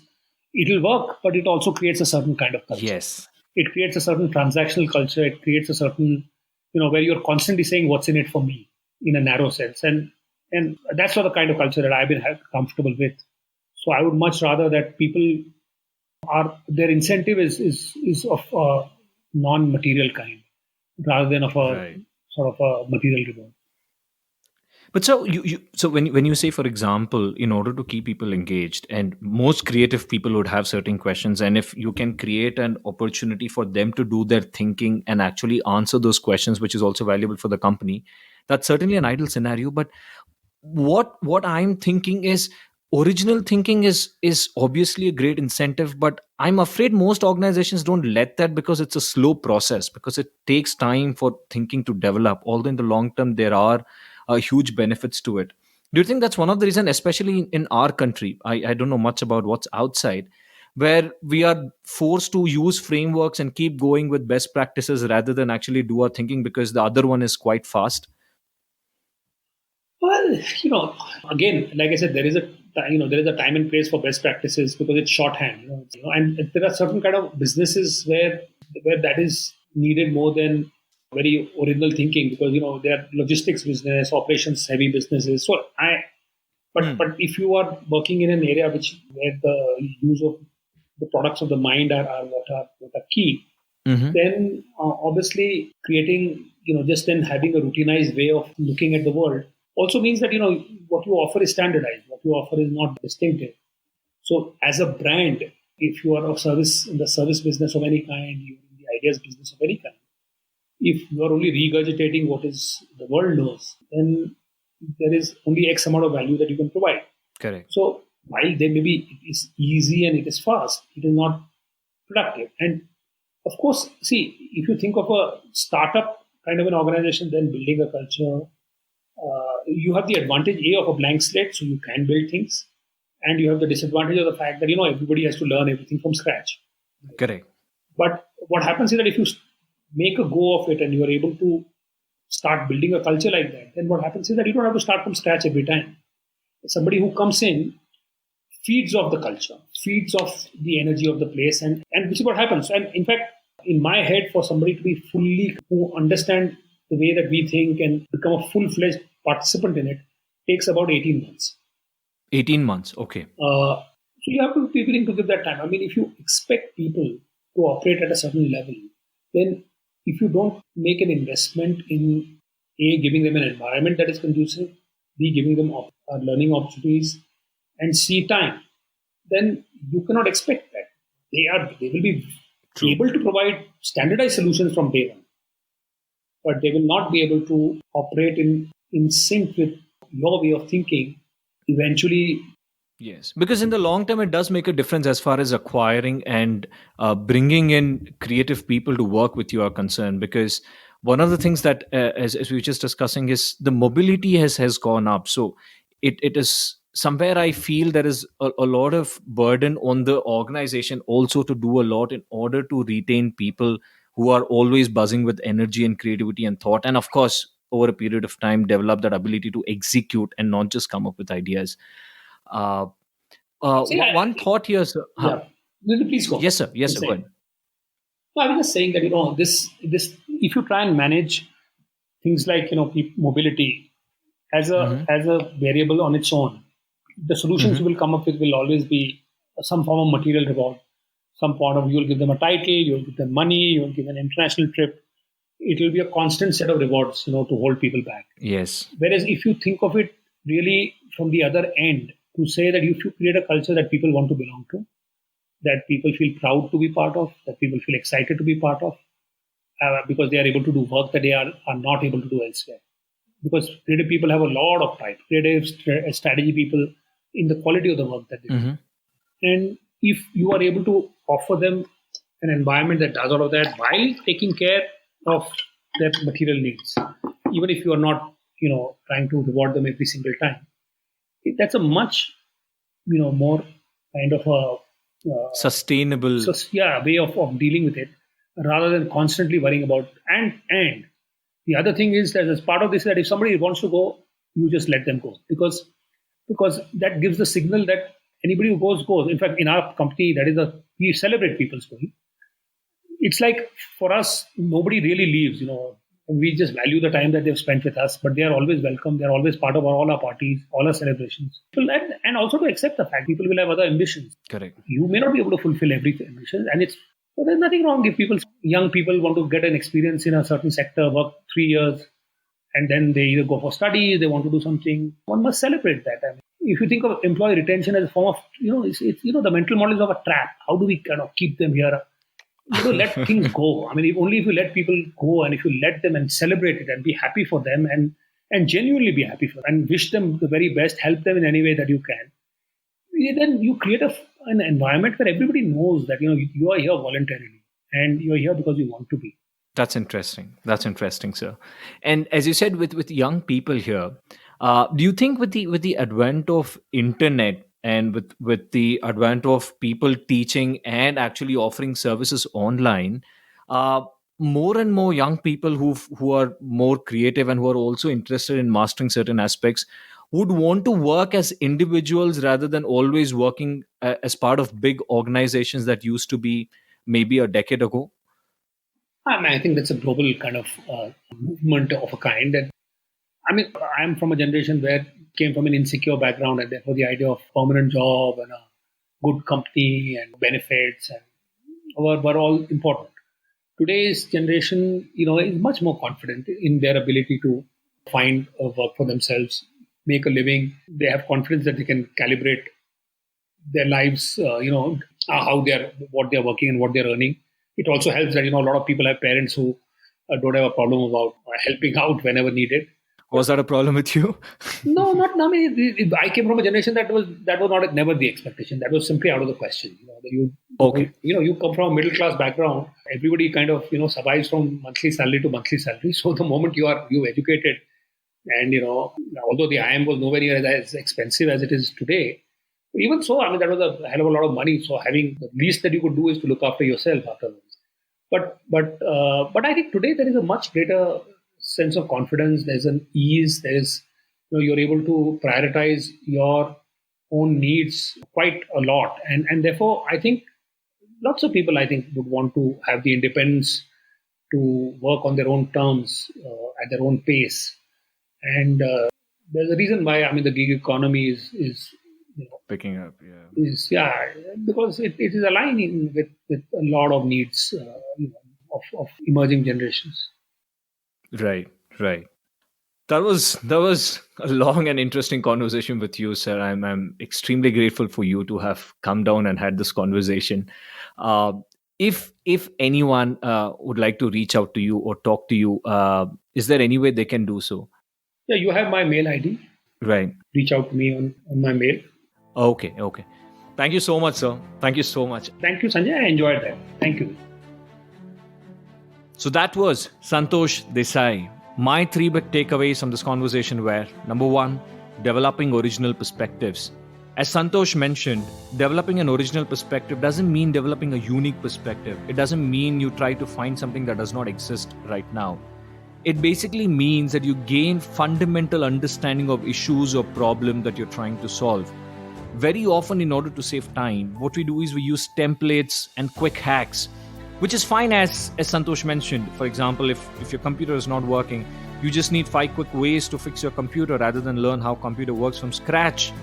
it'll work, but it also creates a certain kind of culture. Yes. It creates a certain transactional culture. It creates a certain, where you're constantly saying what's in it for me in a narrow sense. And that's not the kind of culture that I've been comfortable with. So I would much rather that people their incentive is of a non-material kind rather than of a Right. sort of a material reward. But so so when you say, for example, in order to keep people engaged, and most creative people would have certain questions, and if you can create an opportunity for them to do their thinking and actually answer those questions, which is also valuable for the company, that's certainly an ideal scenario. But what I'm thinking is original thinking is obviously a great incentive, but I'm afraid most organizations don't let that because it's a slow process, because it takes time for thinking to develop, although in the long term there are huge benefits to it. Do you think that's one of the reasons, especially in our country? I don't know much about what's outside, where we are forced to use frameworks and keep going with best practices rather than actually do our thinking because the other one is quite fast? Well, again, like I said, there is a time and place for best practices because it's shorthand. And there are certain kind of businesses where that is needed more than very original thinking because they are logistics business, operations heavy businesses. So But if you are working in an area where the use of the products of the mind are what are key, then obviously creating, just then having a routinized way of looking at the world also means that, what you offer is standardized, what you offer is not distinctive. So as a brand, if you are in the service business of any kind, you're in the ideas business of any kind, if you are only regurgitating what is the world knows, then there is only X amount of value that you can provide. Correct. So while there may be, it is easy and it is fast, it is not productive. And of course, see, if you think of a startup kind of an organization, then building a culture, you have the advantage of a blank slate, so you can build things, and you have the disadvantage of the fact that everybody has to learn everything from scratch. Correct. But what happens is that if you make a go of it and you are able to start building a culture like that, then what happens is that you don't have to start from scratch every time. Somebody who comes in feeds off the culture, feeds off the energy of the place, and which is what happens. And in fact, in my head, for somebody to be who understand the way that we think and become a full-fledged participant in it, takes about 18 months. 18 months, okay. So you have to be willing to give that time. I mean, if you expect people to operate at a certain level, then if you don't make an investment in A, giving them an environment that is conducive, B, giving them learning opportunities, and C, time, then you cannot expect that. They will be able to provide standardized solutions from day one, but they will not be able to operate in sync with your way of thinking eventually. Yes, because in the long term, it does make a difference as far as acquiring and bringing in creative people to work with you are concerned. Because one of the things that, as we were just discussing, is the mobility has gone up. So it is somewhere I feel there is a lot of burden on the organization also to do a lot in order to retain people who are always buzzing with energy and creativity and thought. And of course, over a period of time, develop that ability to execute and not just come up with ideas. One thought here, sir. Yeah. Please go. Yes, sir. Yes, sir. Go ahead. No, I was just saying that this if you try and manage things like mobility as a variable on its own, the solutions you will come up with will always be some form of material reward. Some part of you'll give them a title, you'll give them money, you'll give an international trip. It will be a constant set of rewards, to hold people back. Yes. Whereas if you think of it really from the other end, to say that if you create a culture that people want to belong to, that people feel proud to be part of, that people feel excited to be part of, because they are able to do work that they are not able to do elsewhere. Because creative people have a lot of pride, creative strategy people, in the quality of the work that they do. And if you are able to offer them an environment that does all of that while taking care of their material needs, even if you are not, trying to reward them every single time, that's a much, more kind of a sustainable way of dealing with it, rather than constantly worrying about. And the other thing is that as part of this, that if somebody wants to go, you just let them go, because that gives the signal that anybody who goes. In fact, in our company, we celebrate people's going. It's like, for us, nobody really leaves. We just value the time that they've spent with us, but they are always welcome. They're always part of all our parties, all our celebrations. And also to accept the fact people will have other ambitions. Correct. You may not be able to fulfill every ambition, and there's nothing wrong if young people want to get an experience in a certain sector, work 3 years, and then they either go for studies, they want to do something. One must celebrate that. I mean, if you think of employee retention as a form of, it's the mental model is of a trap. How do we kind of keep them here? Let things go. I mean, if you let people go, and if you let them and celebrate it and be happy for them and genuinely be happy for them and wish them the very best, help them in any way that you can, then you create an environment where everybody knows that you are here voluntarily and you're here because you want to be. That's interesting, sir. And as you said, with young people here, do you think with the advent of internet and with the advent of people teaching and actually offering services online, more and more young people who are more creative and who are also interested in mastering certain aspects would want to work as individuals rather than always working as part of big organizations that used to be maybe a decade ago? I think that's a global kind of movement of a kind. And I mean, I'm from a generation where came from an insecure background, and therefore the idea of permanent job and a good company and benefits and were all important. Today's generation, is much more confident in their ability to find a work for themselves, make a living. They have confidence that they can calibrate their lives, what they're working and what they're earning. It also helps that, a lot of people have parents who don't have a problem about helping out whenever needed. Was that a problem with you? No, not. I mean, I came from a generation that was not never the expectation. That was simply out of the question. You come from a middle class background. Everybody kind of survives from monthly salary to monthly salary. So the moment you educated, and although the IIM was nowhere near as expensive as it is today, even so, I mean, that was a hell of a lot of money. So having the least that you could do is to look after yourself afterwards. But I think today there is a much greater sense of confidence. There's an ease. There's you're able to prioritize your own needs quite a lot, and therefore I think lots of people would want to have the independence to work on their own terms at their own pace. And there's a reason why the gig economy is picking up. Because it is aligning with a lot of needs of emerging generations. Right. That was a long and interesting conversation with you, sir. I'm extremely grateful for you to have come down and had this conversation. If anyone would like to reach out to you or talk to you, is there any way they can do so? Yeah, you have my mail ID. Right. Reach out to me on my mail. Okay. Thank you so much, sir. Thank you so much. Thank you, Sanjay. I enjoyed that. Thank you. So that was Santosh Desai. My 3 big takeaways from this conversation were: number 1, developing original perspectives. As Santosh mentioned, developing an original perspective doesn't mean developing a unique perspective. It doesn't mean you try to find something that does not exist right now. It basically means that you gain fundamental understanding of issues or problem that you're trying to solve. Very often, in order to save time, what we do is we use templates and quick hacks, which is fine as Santosh mentioned. For example, if your computer is not working, you just need 5 quick ways to fix your computer rather than learn how computer works from scratch.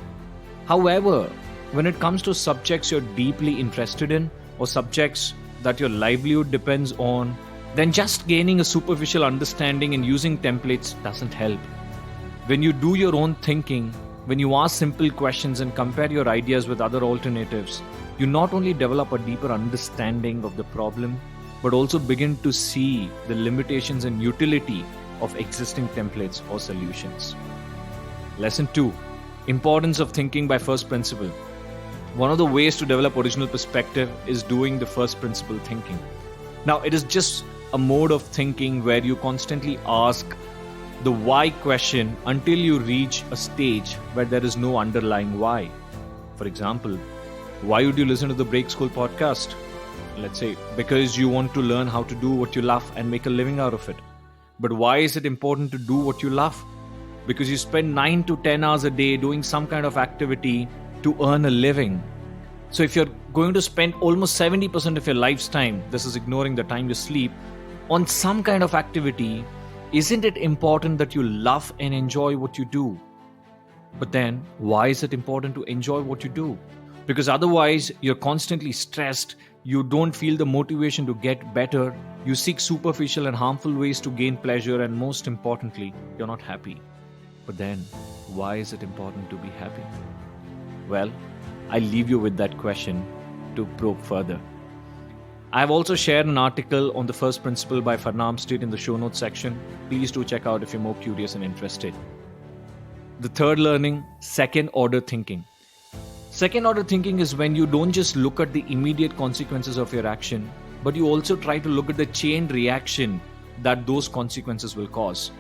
However, when it comes to subjects you're deeply interested in or subjects that your livelihood depends on, then just gaining a superficial understanding and using templates doesn't help. When you do your own thinking, when you ask simple questions and compare your ideas with other alternatives, you not only develop a deeper understanding of the problem, but also begin to see the limitations and utility of existing templates or solutions. Lesson 2, importance of thinking by first principle. One of the ways to develop original perspective is doing the first principle thinking. Now, it is just a mode of thinking where you constantly ask the why question until you reach a stage where there is no underlying why. For example, why would you listen to the Break School podcast? Let's say because you want to learn how to do what you love and make a living out of it. But why is it important to do what you love? Because you spend 9 to 10 hours a day doing some kind of activity to earn a living. So if you're going to spend almost 70% of your lifetime, this is ignoring the time you sleep, on some kind of activity, isn't it important that you love and enjoy what you do? But then, why is it important to enjoy what you do? Because otherwise, you're constantly stressed, you don't feel the motivation to get better, you seek superficial and harmful ways to gain pleasure, and most importantly, you're not happy. But then, why is it important to be happy? Well, I leave you with that question to probe further. I've also shared an article on the first principle by Farnam Street in the show notes section. Please do check out if you're more curious and interested. The third learning, second order thinking. Second order thinking is when you don't just look at the immediate consequences of your action, but you also try to look at the chain reaction that those consequences will cause.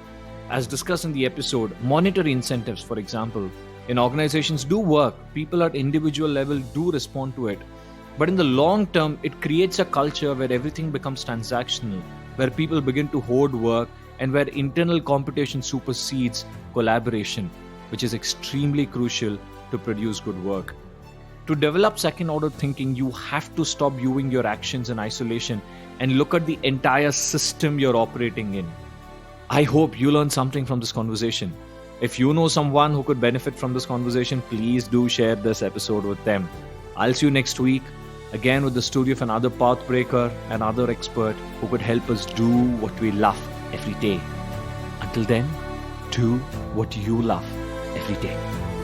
As discussed in the episode, monetary incentives, for example, in organizations do work. People at individual level do respond to it. But in the long term, it creates a culture where everything becomes transactional, where people begin to hoard work and where internal competition supersedes collaboration, which is extremely crucial to produce good work. To develop second order thinking, you have to stop viewing your actions in isolation and look at the entire system you're operating in. I hope you learned something from this conversation. If you know someone who could benefit from this conversation, please do share this episode with them. I'll see you next week, again with the story of another pathbreaker, another expert who could help us do what we love every day. Until then, do what you love every day.